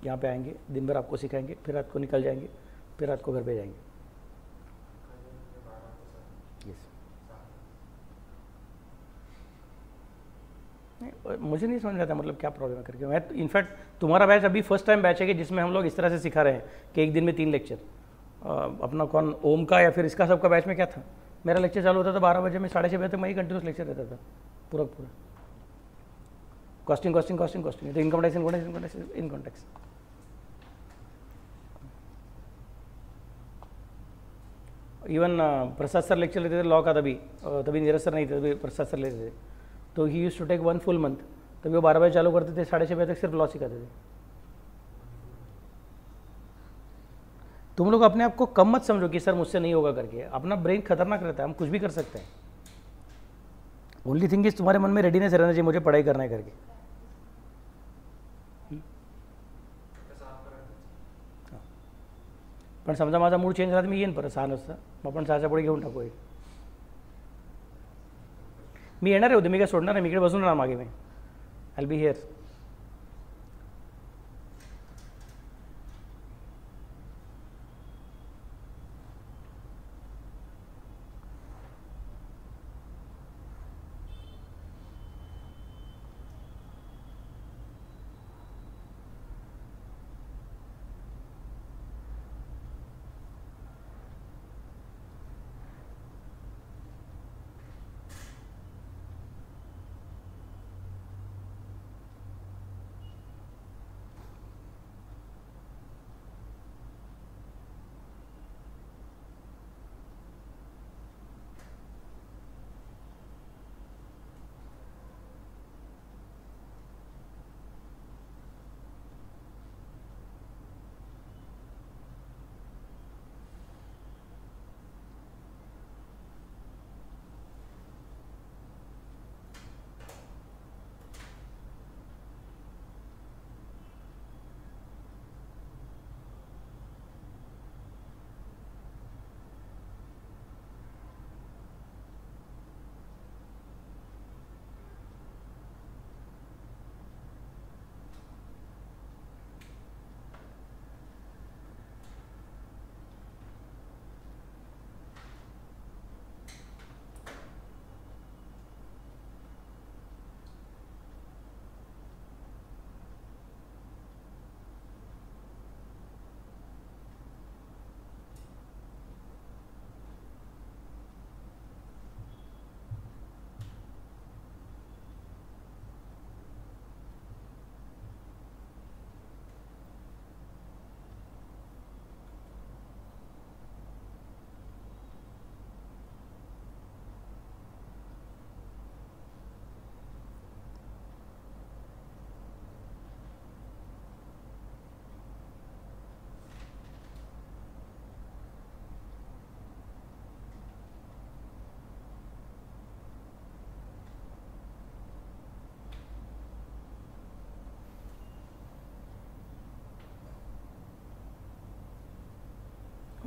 यहाँ पे आएंगे, दिन भर आपको सिखाएंगे, फिर रात को निकल जाएंगे, फिर रात को घर पे जाएंगे। मुझे नहीं समझ में आता मतलब क्या प्रॉब्लम है करके। मैं इनफैक्ट तुम्हारा बैच अभी फर्स्ट टाइम बैच है कि जिसमें हम लोग इस तरह से सिखा रहे हैं कि एक दिन में 3 लेक्चर। अपना कौन ओम का या फिर इसका सबका बैच में क्या था, मेरा लेक्चर चालू होता था 12 बजे में, 6:30 बजे तक मैं ही कंटिन्यूस लेक्चर रहता था पूरा पूरा। कॉस्टिंग कॉस्टिंग कॉस्टिंग कॉस्टिंग, तो income tax income tax income tax income tax. Even Prasad sir lecture लेते थे लॉ का, तभी नीरज सर नहीं थे, तभी प्रसाद सर लेते थे, तो he used to take 1 full month. तभी वो 12 बजे चालू करते थे, 6:30 बजे तक सिर्फ लॉ सिखाते थे। तुम लोग अपने आप को कम मत समझो कि सर मुझसे नहीं होगा करके, अपना ब्रेन खतरनाक रहता है, हम कुछ भी कर सकते हैं। ओनली थिंग इज तुम्हारे मन में रेडीनेस रहना चाहिए मुझे पढ़ाई करना है करके। पण समजा माझा मूड चेंज झाला तर मी येईन परत 6 वाजता, मग आपण 6च्या पुढे घेऊन टाकू एक। मी येणार आहे, मी काय सोडणार नाही, मी इकडे बसून राहणार मागे, मी आय विल बी हिअर।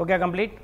हो क्या complete?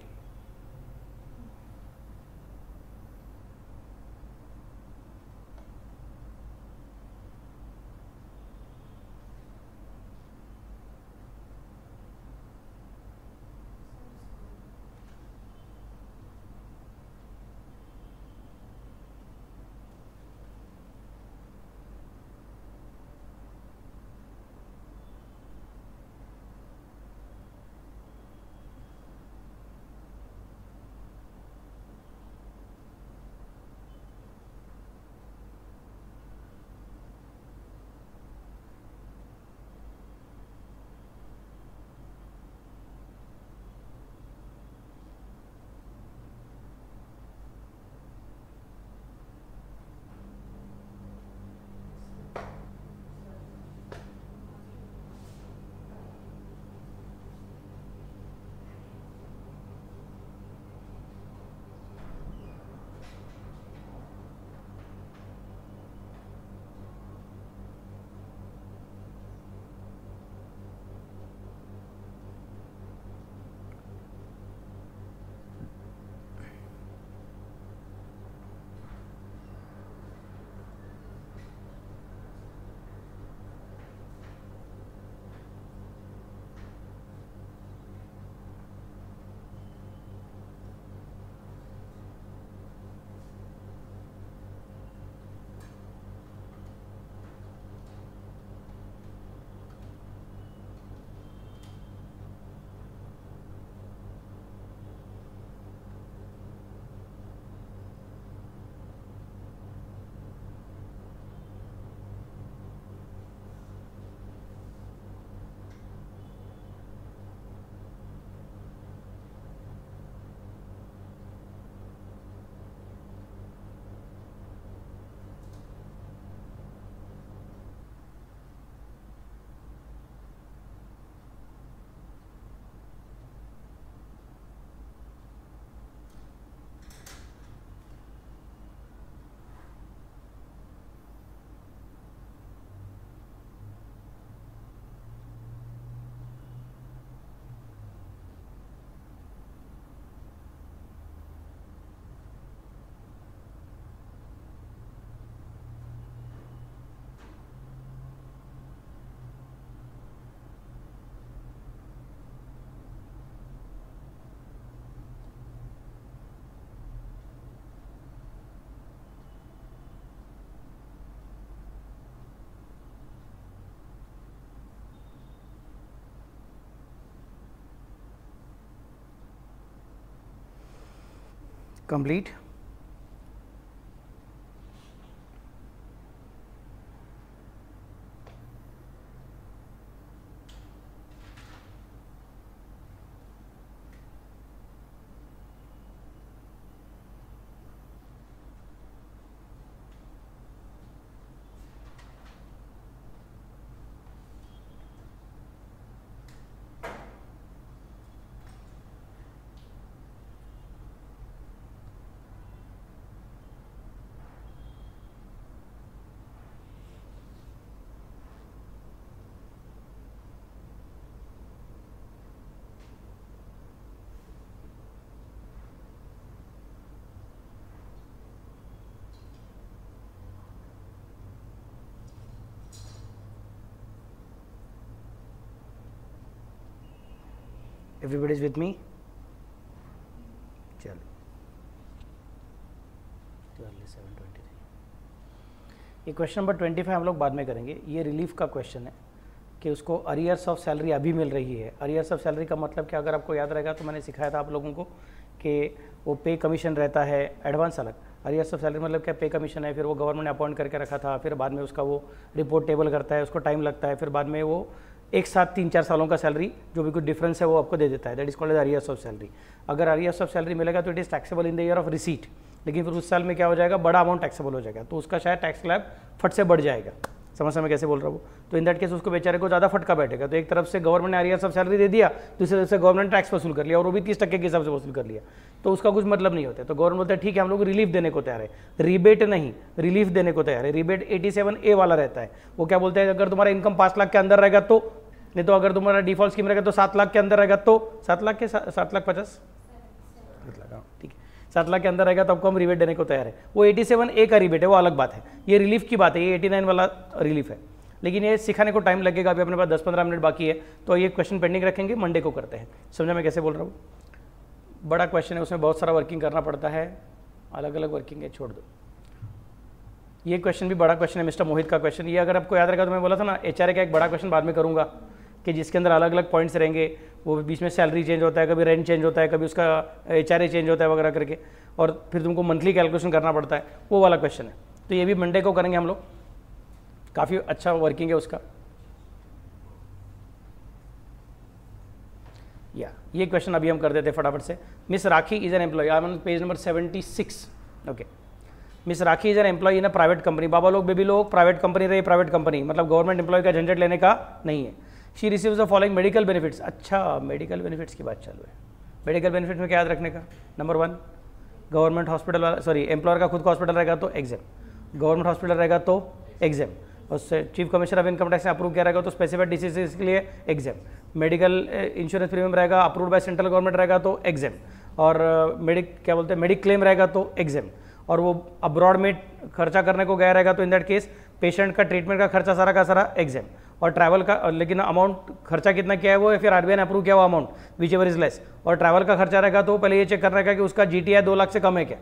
Complete? Everybody is with me? चलो 7:23। ये क्वेश्चन नंबर 25 हम लोग बाद में करेंगे। ये रिलीफ का क्वेश्चन है कि उसको अरियर्स ऑफ सैलरी अभी मिल रही है। अरियर्स ऑफ सैलरी का मतलब क्या, अगर आपको याद रहेगा तो मैंने सिखाया था आप लोगों को कि वो पे कमीशन रहता है, एडवांस अलग। अरियर्स ऑफ सैलरी मतलब क्या, पे कमीशन है, फिर वो गवर्नमेंट ने अपॉइंट करके रखा था, फिर बाद में उसका वो रिपोर्ट टेबल करता है, उसको टाइम लगता है, फिर बाद में वो एक साथ 3-4 सालों का सैलरी जो भी कुछ डिफरेंस है वो आपको दे देता है। That is called as arrears of salary. अगर अरियर्स ऑफ सैलरी मिलेगा तो it is taxable in the year of receipt, लेकिन फिर उस साल में क्या हो जाएगा, बड़ा अमाउंट टैक्सेबल हो जाएगा, तो उसका शायद टैक्स स्लैब फट से बढ़ जाएगा। समझ में कैसे बोल रहा हूँ? तो इन दैट केस उसको बेचारे को ज़्यादा फटका बैठेगा। तो एक तरफ से गवर्नमेंट ने अरियर्स ऑफ सैलरी दे दिया, दूसरी तरफ से गवर्नमेंट टैक्स वसूल कर लिया और वो भी 30% के हिसाब से वसूल कर लिया, तो उसका कुछ मतलब नहीं होता है। तो गवर्नमेंट बोलता है ठीक है हम लोग रिलीफ देने को तैयार है, रिबेट नहीं, रिलीफ देने को तैयार है। रिबेट 87A वाला रहता है। वो क्या बोलते हैं, अगर तुम्हारा इनकम 5 लाख के अंदर रहेगा तो नहीं तो अगर तुम्हारा डिफॉल्ट स्कीम रहेगा तो 7 लाख के अंदर रहेगा तो 7 लाख के 7 लाख 50, ठीक है 7 लाख के अंदर रहेगा तो आपको हम रिबेट देने को तैयार है। वो 87A का रिबेट है, वो अलग बात है, ये रिलीफ की बात है, ये 89 वाला रिलीफ है, लेकिन ये सिखाने को टाइम लगेगा। अभी अपने पास 10-15 मिनट बाकी है, तो ये क्वेश्चन पेंडिंग रखेंगे, मंडे को करते हैं। समझा मैं कैसे बोल रहा हूँ? बड़ा क्वेश्चन है, उसमें बहुत सारा वर्किंग करना पड़ता है, अलग अलग वर्किंग है, छोड़ दो। ये क्वेश्चन भी बड़ा क्वेश्चन है, मिस्टर मोहित का क्वेश्चन। ये अगर आपको याद रहेगा तो मैं बोला था ना HRA का एक बड़ा क्वेश्चन बाद में करूँगा कि जिसके अंदर अलग अलग पॉइंट्स रहेंगे, वो बीच में सैलरी चेंज होता है, कभी रेंट चेंज होता है, कभी उसका HRA चेंज होता है वगैरह करके, और फिर तुमको मंथली कैलकुलेशन करना पड़ता है, वो वाला क्वेश्चन है। तो ये भी मंडे को करेंगे हम लोग, काफ़ी अच्छा वर्किंग है उसका। या ये क्वेश्चन अभी हम कर देते हैं फटाफट से। Miss Rakhi is an employee, I am on page number 76। Okay, Miss Rakhi is an employee in a private company. बाबा लोग बेबी लोग, प्राइवेट कंपनी रही, प्राइवेट कंपनी मतलब गवर्नमेंट एम्प्लॉय का झंझट लेने का नहीं है। She receives the following medical benefits. अच्छा, मेडिकल बेनिफिट्स की बात चालू है। मेडिकल बेनिफिट में क्या याद रखने का? नंबर 1, गवर्नमेंट हॉस्पिटल वाला, सॉरी एम्प्लॉयर का खुद का हॉस्पिटल रहेगा तो एग्जाम, गवर्नमेंट हॉस्पिटल रहेगा तो एग्जाम, उससे chief commissioner of income tax ने अप्रूव किया रहेगा तो स्पेसिफाइड डिसीजेस के लिए एग्जाम, मेडिकल इंश्योरेंस प्रीमियम रहेगा अप्रूव्ड बाय सेंट्रल गवर्नमेंट रहेगा तो एग्जाम, और क्या बोलते हैं मेडिक क्लेम रहेगा तो एग्जाम, और वो अब्रॉड में खर्चा करने को गया रहेगा तो इन दैट केस पेशेंट का ट्रीटमेंट का खर्चा सारा का सारा एग्जाम, और ट्रैवल का लेकिन अमाउंट खर्चा कितना किया है वो फिर RBI ने अप्रूव किया हुआ amount which ever is less, और ट्रैवल का खर्चा रहेगा तो पहले ये चेक करना रहेगा कि उसका GTI 2 लाख से कम है क्या।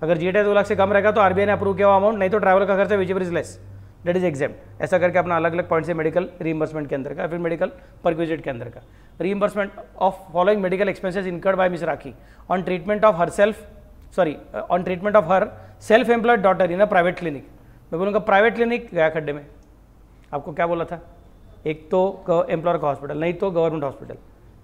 अगर GTI 2 लाख से कम रहेगा तो RBI ने अप्रूव किया हुआ अमाउंट, नहीं तो ट्रैवल का खर्चा which ever is less that is exam. ऐसा करके अपना अलग अलग पॉइंट से मेडिकल रीइंबर्समेंट के अंदर का, फिर मेडिकल परक्विजिट के अंदर का reimbursement of following medical expenses incurred bye miss rakhi on treatment of her self employed daughter in a private clinic. मैं बोलूँगा प्राइवेट क्लिनिक गया खड्डे में, आपको क्या बोला था? एक तो एम्प्लॉयर का हॉस्पिटल, नहीं तो गवर्नमेंट हॉस्पिटल।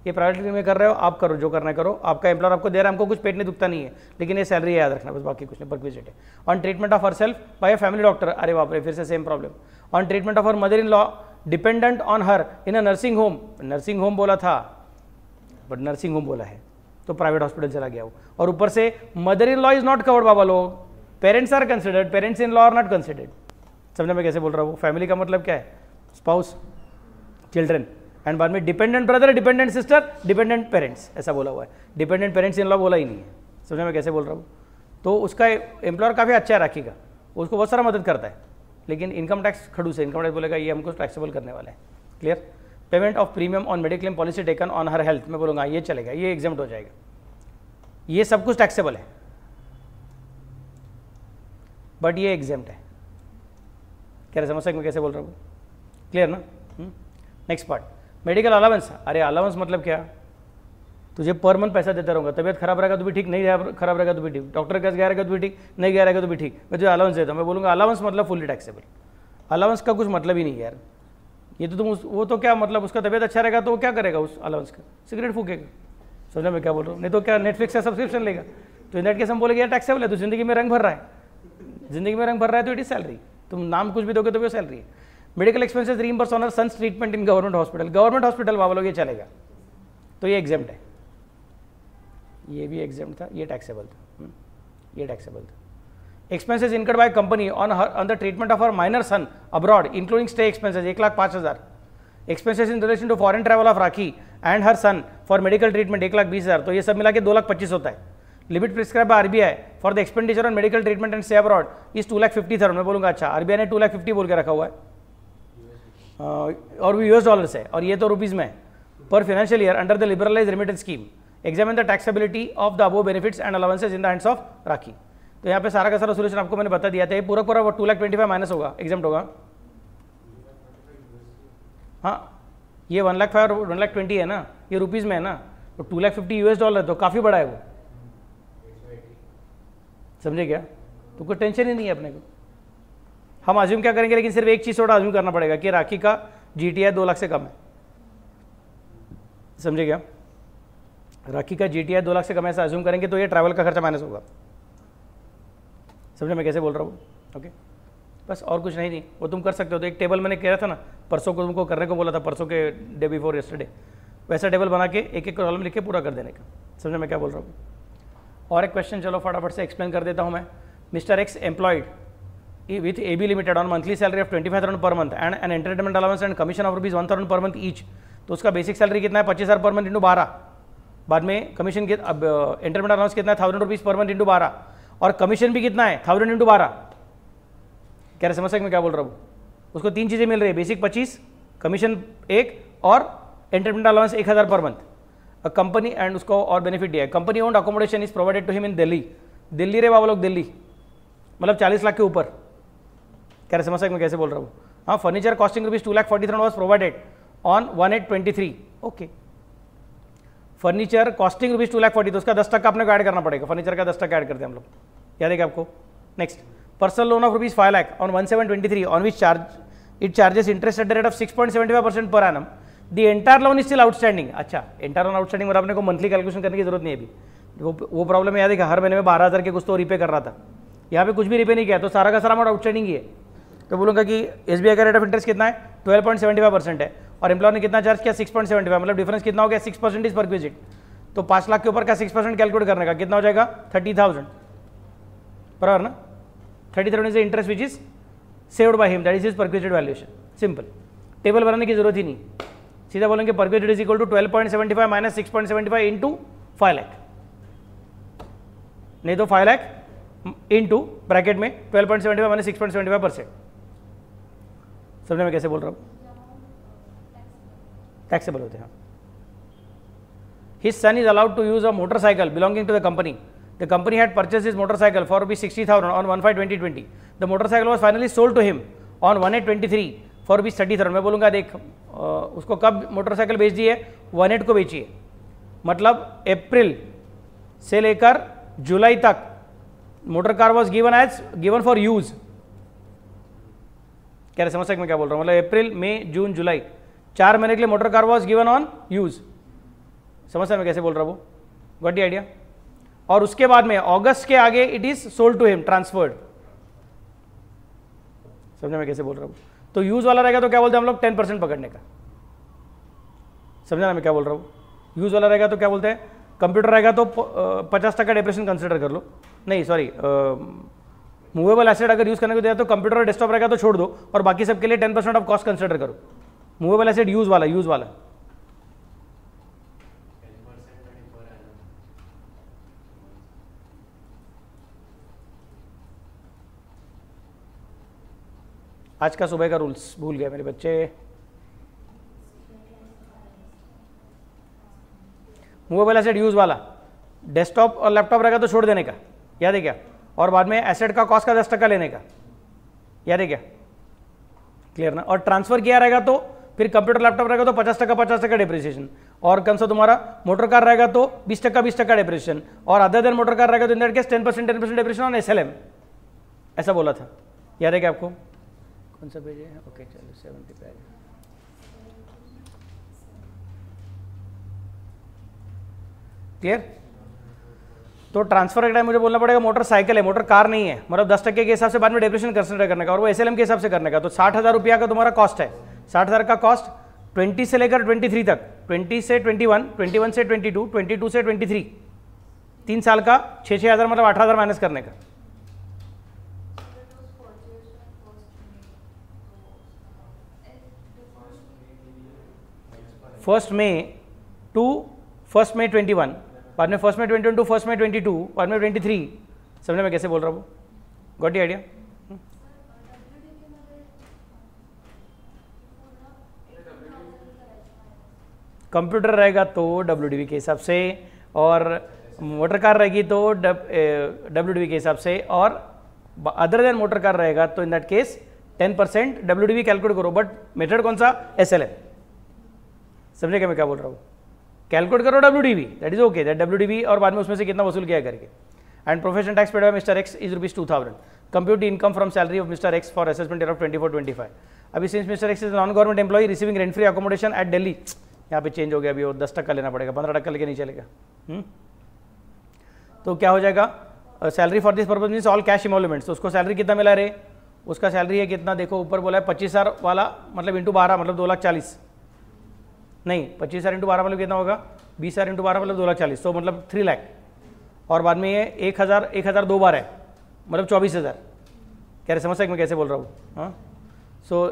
ये प्राइवेट क्लिनिक में कर रहे हो आप, करो जो करना है करो, आपका एम्प्लॉयर आपको दे रहा है, हमको कुछ पेट नहीं दुखता नहीं है, लेकिन ये सैलरी याद रखना बस, बाकी कुछ नहीं। परक्विजिट है on treatment of herself by a family doctor. अरे बाप रे, फिर से same problem. On treatment of her mother in law dependent on her in a nursing home. Nursing home बोला था बट नर्सिंग होम बोला है तो प्राइवेट हॉस्पिटल चला गया वो, और ऊपर से mother in law is not covered बाबा लोग, parents are considered, parents in law are not considered. समझने में कैसे बोल रहा हूँ? फैमिली का मतलब क्या है? स्पाउस, चिल्ड्रन, एंड बाद में dependent brother, dependent sister, dependent parents, ऐसा बोला हुआ है। डिपेंडेंट पेरेंट्स इन लॉ बोला ही नहीं है। समझने में कैसे बोल रहा हूँ? तो उसका एम्प्लॉयर काफ़ी अच्छा है राखी का, उसको बहुत सारा मदद करता है, लेकिन इनकम टैक्स खड़ूस है, इनकम टैक्स बोलेगा ये हमको टैक्सेबल करने वाला है। Clear? Payment of premium on mediclaim policy taken on her health, मैं बोलूँगा ये चलेगा, ये एग्जाम्प्ट हो जाएगा, ये सब कुछ टैक्सेबल है बट ये एग्जाम्प्ट है। क्या समझ में कैसे बोल रहा हूँ? क्लियर ना? Next part, medical allowance. अरे अलाउंस मतलब क्या? तुझे पर मंथ पैसा देता रहूँगा, तबियत खराब रहेगा तो भी ठीक, नहीं खराब रहेगा तो भी ठीक, डॉक्टर के पास गया रहेगा तो भी ठीक, नहीं गया रहेगा तो भी ठीक, मैं तुझे अलाउंस देता हूँ। मैं बोलूँगा अलाउंस मतलब फुल्ली टैक्सेबल। अलाउंस का कुछ मतलब ही नहीं है यार, ये तो तुम वो तो क्या मतलब, उसका तबियत अच्छा रहेगा तो वो क्या करेगा उस अलाउंस का? सिगरेट फूकेगा। समझा मैं क्या बोल रहा हूँ? नहीं तो क्या नेटफ्लिक्स का सब्सक्रिप्शन लेगा? तो इन दैट केस हम बोलेंगे यार टैक्सेबल है, तो जिंदगी में रंग भर रहा है, जिंदगी में रंग भर रहा है तो इट इज सैलरी, तुम नाम कुछ भी दोगे तो वो सैलरी है। Medical expenses reimburse on son's treatment in government hospital, government hospital वालों लोग ये चलेगा, तो ये एग्जाम्प्ट है, ये भी एग्जाम्प्ट था, ये टैक्सेबल था, ये टैक्सेबल था। Expenses incurred by company on the treatment of her minor son abroad including stay expenses 1,05,000। Expenses in relation to foreign travel of Rakhi and her son for medical treatment 1,20,000, तो ये सब मिला के 2,25,000 होता है। Limit prescribe by RBI for the expenditure on medical treatment and stay abroad is 2,50,000। मैं बोलूँगा अच्छा, RBI ने 2,50,000 बोल के रखा हुआ है, और वो US डॉलर्स है और ये तो रुपीज़ में है। Per financial year under the liberalise remittance scheme examine the taxability of the above benefits and allowances in the hands of Rakhi. तो यहाँ पे सारा का सारा सोल्यूशन आपको मैंने बता दिया था, ये पूरा पूरा 2,25,000 माइनस होगा, एग्जाम्प्ट होगा। हाँ, ये 1,05,000 और 1,20,000 है ना, ये रुपीज़ में है ना, तो 2,50,000 US डॉलर तो काफ़ी बड़ा है वो, समझे क्या? तो कोई टेंशन ही नहीं है अपने को। हम अज्यूम क्या करेंगे, लेकिन सिर्फ एक चीज़ थोड़ा अज्यूम करना पड़ेगा कि राखी का GTI 2 लाख से कम है, समझे क्या? राखी का GTI 2 लाख से कम है, ऐसा अज्यूम करेंगे तो ये ट्रैवल का खर्चा माइनस होगा। समझे मैं कैसे बोल रहा हूँ? ओके, बस और कुछ नहीं, वो तुम कर सकते हो। तो एक टेबल मैंने कहा था ना परसों को, तुमको करने को बोला था, परसों के डे बिफोर यस्टरडे, वैसा टेबल बना के एक एक कॉलम लिख के पूरा कर देने का। समझे मैं क्या बोल रहा हूँ? और एक क्वेश्चन चलो फटाफट से एक्सप्लेन कर देता हूँ मैं। Mister x employed with AB Limited on monthly salary of 25,000 per month and an entertainment allowance and commission of rupees 1,000 per month each, तो उसका बेसिक सैलरी कितना है 25,000 पर मंथ इंटू 12, बाद में कमीशन के अब एंटरटेनमेंट अलाउंस कितना है 1,000 रुपीज़ पर मंथ इंटू 12 और कमीशन भी कितना है 1,000 इंटू 12। क्या रहे समझ सकते मैं क्या बोल रहा हूँ? उसको तीन चीज़ें मिल रही है, बेसिक 25, कमीशन 1 और entertainment allowance 1,000 per month. Company and उसको और बेनिफिट दिया है, company owned accommodation is provided to him in Delhi. Delhi रे बाबा लोग, दिल्ली मतलब 40 लाख के ऊपर। क्या रहे समझ सकते मैं कैसे बोल रहा हूँ? हाँ, furniture costing rupees 2,40,000 was provided on 1/8/23। Okay, furniture costing rupees 2,40,000, तो उसका 10% अपने को ऐड करना पड़ेगा, फर्नीचर का 10% ऐड करते हैं हम लोग, याद है क्या आपको? Next, personal loan of rupees 5 lakh on 1/7/23 on which it charges interest at the rate of 6.75% per annum. The entire loan is still outstanding. अच्छा, एंटायर लोन आउटस्टैंडिंग मतलब अपने को मंथली कैलकुलेशन करने की जरूरत नहीं है अभी। वो प्रॉब्लम याद है कि हर महीने में 12,000 के कुछ तो रिपे कर रहा था, यहाँ पे कुछ भी रिपे नहीं किया, तो सारा का सारा अमाउंट आउटस्टैंडिंग ही है। तो बोलूँगा कि SBI का रेट ऑफ इंटरेस्ट कितना है 12.75% है और एम्प्लॉयर ने कितना चार्ज किया 6.75, मतलब डिफरेंस कितना हो गया 6% इज परक्विजिट। तो 5 लाख के ऊपर का 6% कैलकुलेट करने का कितना हो जाएगा 30,000, बराबर ना? 30,000 is the interest which is saved by him, that is his perquisite valuation. Simple, table बनाने की जरूरत ही नहीं, सीधा बोलेंगे perquisite is equal to 12.75 minus 6.75 into 5 lakh, नहीं तो 5 लाख इंटू ब्रैकेट में 12.75 माइनस 6.75%। समझने में कैसे बोल रहा हूँ? टैक्सेबल होते हैं। His son is allowed to use a motorcycle belonging to the company. The company had purchased his motorcycle for rupees 60,000 on 1/5/2020. The motorcycle was finally sold to him on 1/8/23 for rupees 30,000. मैं बोलूँगा देख उसको कब मोटरसाइकिल बेच दी है 1/8 को बेची है, मतलब अप्रैल से लेकर जुलाई तक motor car was given for use. क्या समझ सकते मैं क्या बोल रहा हूँ? मतलब अप्रैल मई जून जुलाई 4 महीने के लिए motor car was given on use. समझ सकते मैं कैसे बोल रहा हूँ? Got the idea? और उसके बाद में अगस्त के आगे it is sold to him, transferred. समझने में कैसे बोल रहा हूँ? तो यूज वाला रहेगा तो क्या बोलते हैं हम लोग 10% पकड़ने का। समझना मैं क्या बोल रहा हूँ? यूज वाला रहेगा तो क्या बोलते हैं? कंप्यूटर रहेगा तो 50% डेप्रेशन कंसिडर कर लो, नहीं सॉरी मूवेबल एसेट अगर यूज करने को दिया तो कंप्यूटर और डेस्कटॉप रहेगा तो छोड़ दो और बाकी सबके लिए 10% ऑफ कॉस्ट कंसिडर करो। मूवेबल एसेट यूज वाला आज का सुबह का रूल्स भूल गए मेरे बच्चे। मूवेबल एसेट यूज वाला, डेस्कटॉप और लैपटॉप रहेगा तो छोड़ देने का, याद है क्या? और बाद में एसेट का कॉस्ट का 10% लेने का, याद है क्या? क्लियर ना? और ट्रांसफर किया रहेगा तो फिर कंप्यूटर लैपटॉप रहेगा तो 50% डिप्रिसिएशन, और कौन सा तुम्हारा मोटर कार रहेगा तो 20% डिप्रिसिएशन, और अदर देन मोटर कार रहेगा तो in that case 10% depreciation on SLM, ऐसा बोला था, याद है क्या आपको? कौन सा पेज है? ओके चलो 70 पे। क्लियर? तो ट्रांसफर के टाइम मुझे बोलना पड़ेगा मोटरसाइकिल है, मोटर कार नहीं है, मतलब 10% के हिसाब से बाद में डेप्रिसिएशन कंसिडर करने का और वो SLM के हिसाब से करने का। तो 60,000 रुपया का तुम्हारा कॉस्ट है, 60,000 का कॉस्ट 20 से लेकर 23 तक, 20 से 21, 21 से 22, 22 से 23, 3 साल का 6,000 मतलब 8,000 माइनस करने का। फर्स्ट मई टू फर्स्ट मई 21, बाद में फर्स्ट में 21 टू फर्स्ट में 22, बाद में 23। समझने में कैसे बोल रहा हूँ? Got the idea? कंप्यूटर रहेगा तो WDV के हिसाब से, और मोटर कार रहेगी तो WDV के हिसाब से, और अदर देन मोटर कार रहेगा तो in that case 10% WDV calculate करो, बट मेथड कौन सा? SLM। समझे क्या मैं क्या बोल रहा हूँ? कैलकुलेट करो WDV, that is okay, that WDV और बाद में उसमें से कितना वसूल किया करके। And professional tax paid by Mr X is rupees 2,000। Compute income from salary of Mr X for assessment year of 24-25। अभी since Mr X is non government employee receiving rent free accommodation at Delhi, यहाँ पे चेंज हो गया, अभी वो 10% लेना पड़ेगा, 15% लेके नहीं चलेगा। तो क्या हो जाएगा? Salary for this purpose means all cash emoluments. तो उसको सैलरी कितना मिला रे? उसका सैलरी है कितना? देखो ऊपर बोला है 25,000 वाला, मतलब इंटू 12 मतलब 2,40,000, नहीं 25,000 इंटू 12 मतलब कितना होगा? 20,000 इंटू 12 मतलब 2,40,000, तो मतलब 3 लाख, और बाद में ये 1,000 दो बार है मतलब 24,000, कह रहे समझ सकते मैं कैसे बोल रहा हूँ? हाँ, सो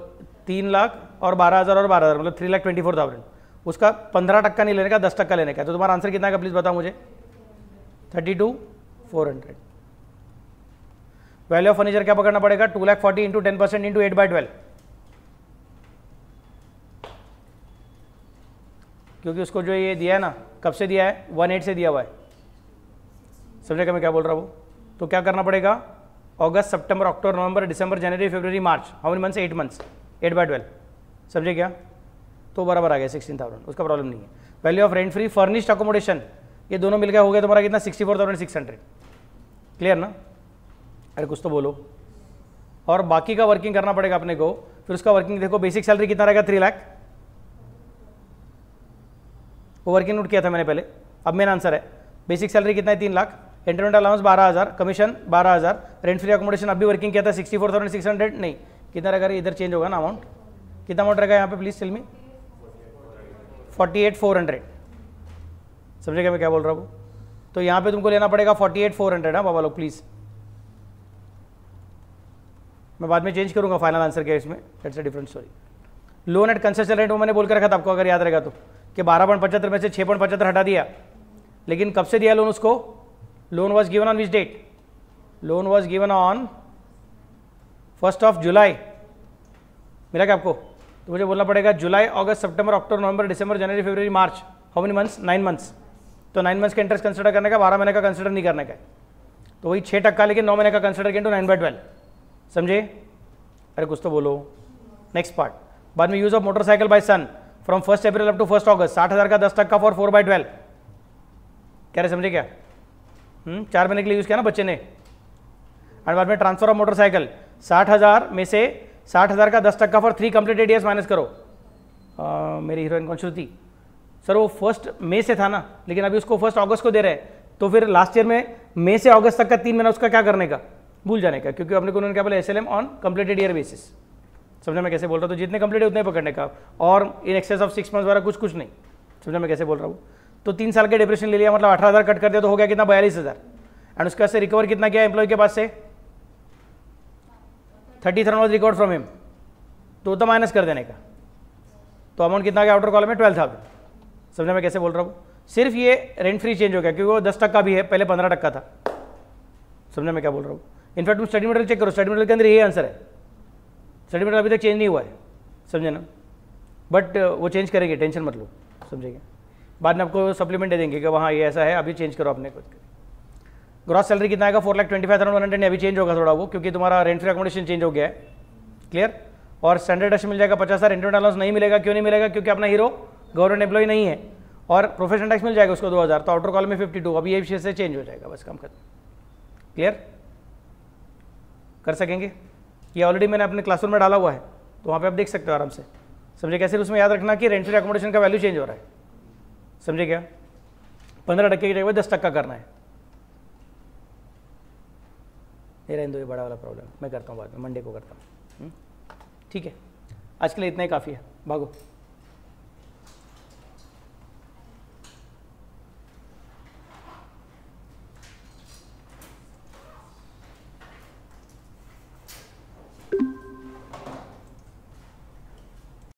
3 लाख और 12,000 और 12,000 मतलब 3,24,000, उसका 15% नहीं लेने का, 10% लेने का। तो तुम्हारा आंसर कितना का प्लीज़ बताओ मुझे? 32,400। वैल्यू ऑफ फर्नीचर क्या पकड़ना पड़ेगा? 2,40,000 इंटू 10% इंटू 8/12, क्योंकि उसको जो ये दिया है ना, कब से दिया है? 1/8 से दिया हुआ है। समझेगा मैं क्या बोल रहा हूँ? तो क्या करना पड़ेगा? अगस्त, सितंबर, अक्टूबर, नवंबर, दिसंबर, जनवरी, फरवरी, मार्च, हाउ मेनी मंथ्स? 8 मंथ्स, 8/12। समझे क्या? तो बराबर आ गया 16,000, उसका प्रॉब्लम नहीं है। Value of rent free furnished accommodation, ये दोनों मिलकर हो गया तुम्हारा कितना? 64,600। क्लियर ना? अरे कुछ तो बोलो। और बाकी का वर्किंग करना पड़ेगा अपने को। फिर उसका वर्किंग देखो, बेसिक सैलरी कितना रहेगा? 3 लाख। वो वर्किंग नोट किया था मैंने पहले, अब मेन आंसर है। बेसिक सैलरी कितना है? 3 lakh. Internet allowance 12,000, commission 12,000, rent free accommodation अभी वर्किंग किया था 64,600। नहीं, कितना रहेगा? इधर चेंज होगा ना अमाउंट। कितना अमाउंट रहेगा यहाँ पे प्लीज टेल मी? 48,400। समझेगा मैं क्या बोल रहा हूँ? तो यहाँ पे तुमको लेना पड़ेगा 48,400। हाँ बाबा लोग प्लीज, मैं बाद में चेंज करूँगा फाइनल आंसर क्या इसमें, that's a different story. Loan eight concession rate वो मैंने बोल कर रखा था आपको, अगर याद रहेगा तो, कि 12.75 में से 6.75 हटा दिया। लेकिन कब से दिया लोन उसको? Loan was given on which date? Loan was given on 1 जुलाई। मिला क्या आपको? तो मुझे बोलना पड़ेगा जुलाई, अगस्त, सितंबर, अक्टूबर, नवंबर, दिसंबर, जनवरी, फरवरी, मार्च, हाउ मेनी मंथ्स? 9 मंथ्स। तो 9 मंथ्स का इंटरेस्ट कंसिडर करने का, 12 महीने का कंसिडर नहीं करने का। तो वही 6%, लेकिन 9 महीने का कंसिडर किया, 9/12। समझे? अरे कुछ तो बोलो। नेक्स्ट पार्ट, बाद में use of motorcycle by son from 1 अप्रैल अप टू 1 अगस्त, 60,000 का 10% फॉर 4/12। कह रहे समझे क्या? 4 महीने के लिए यूज किया ना बच्चे ने। और बाद में ट्रांसफर ऑफ मोटरसाइकिल, 60,000 में से 60,000 का 10% फॉर 3 कंप्लीटेड ईयर्स माइनस करो। मेरी हीरोइन कौन श्रुति सर, वो 1 मई से था ना, लेकिन अभी उसको 1 अगस्त को दे रहे हैं। तो फिर लास्ट ईयर में मई से अगस्त तक का 3 महीना उसका क्या करने का? भूल जाने का, क्योंकि अपने को उन्होंने क्या बोला? SLM on completed year basis. समझा मैं कैसे बोल रहा हूँ? तो जितने कंप्लीट है उतने पकड़ने का, और इन एक्सेस ऑफ 6 मंथ्स वगैरह कुछ नहीं। समझा मैं कैसे बोल रहा हूँ? तो 3 साल के डिप्रेशन ले लिया, मतलब 18,000 कट कर दिया, तो हो गया कितना? 42,000। एंड उसके बाद से रिकवर कितना किया एम्प्लॉय के पास से? 30,000 वॉज रिकवर्ड फ्रॉम हिम, तो माइनस कर देने का। तो अमाउंट कितना गया आउटर कॉलम में? 12,000। समझा मैं कैसे बोल रहा हूँ? सिर्फ ये रेंट फ्री चेंज हो गया, क्योंकि वो 10% भी है, पहले 15% था। समझा मैं क्या बोल रहा हूँ? इनफैक्ट तुम स्टडी मटेरियल चेक करो, स्टडी मटेरियल के अंदर यही आंसर है। स्टडी मटेरियल अभी तक चेंज नहीं हुआ है, समझे ना? बट वो चेंज करेंगे, टेंशन मत लो। समझेंगे? बाद में आपको सप्लीमेंट दे देंगे कि वहाँ ये ऐसा है, अभी चेंज करो अपने कुछ। ग्रॉस सैलरी कितना आएगा? 4,25,100। अभी चेंज होगा थोड़ा वो, क्योंकि तुम्हारा रेंट फ्री अकोमोडेशन चेंज हो गया है। क्लियर? और स्टैंडर्ड डस्ट मिल जाएगा 50,000। इंटरनेट अलाउंस नहीं मिलेगा। क्यों नहीं मिलेगा? क्योंकि अपना हीरो गवर्नमेंट एम्प्लॉय नहीं है। और प्रोफेशनल टैक्स मिल जाएगा उसको 2,000। तो आउटर कॉलम में 52, अभी ये विषय से चेंज हो जाएगा, बस काम खत्म। क्लियर? कर सकेंगे? ये ऑलरेडी मैंने अपने क्लासरूम में डाला हुआ है, तो वहाँ पे आप देख सकते हो आराम से। समझे कैसे? उसमें याद रखना कि रेंट फ्री अकोमोडेशन का वैल्यू चेंज हो रहा है। समझे क्या? 15% की जगह 10% करना है। ये रहने दो, ये बड़ा वाला प्रॉब्लम मैं करता हूँ बाद में, मंडे को करता हूँ। ठीक है, आज के लिए इतना ही काफ़ी है, भागो।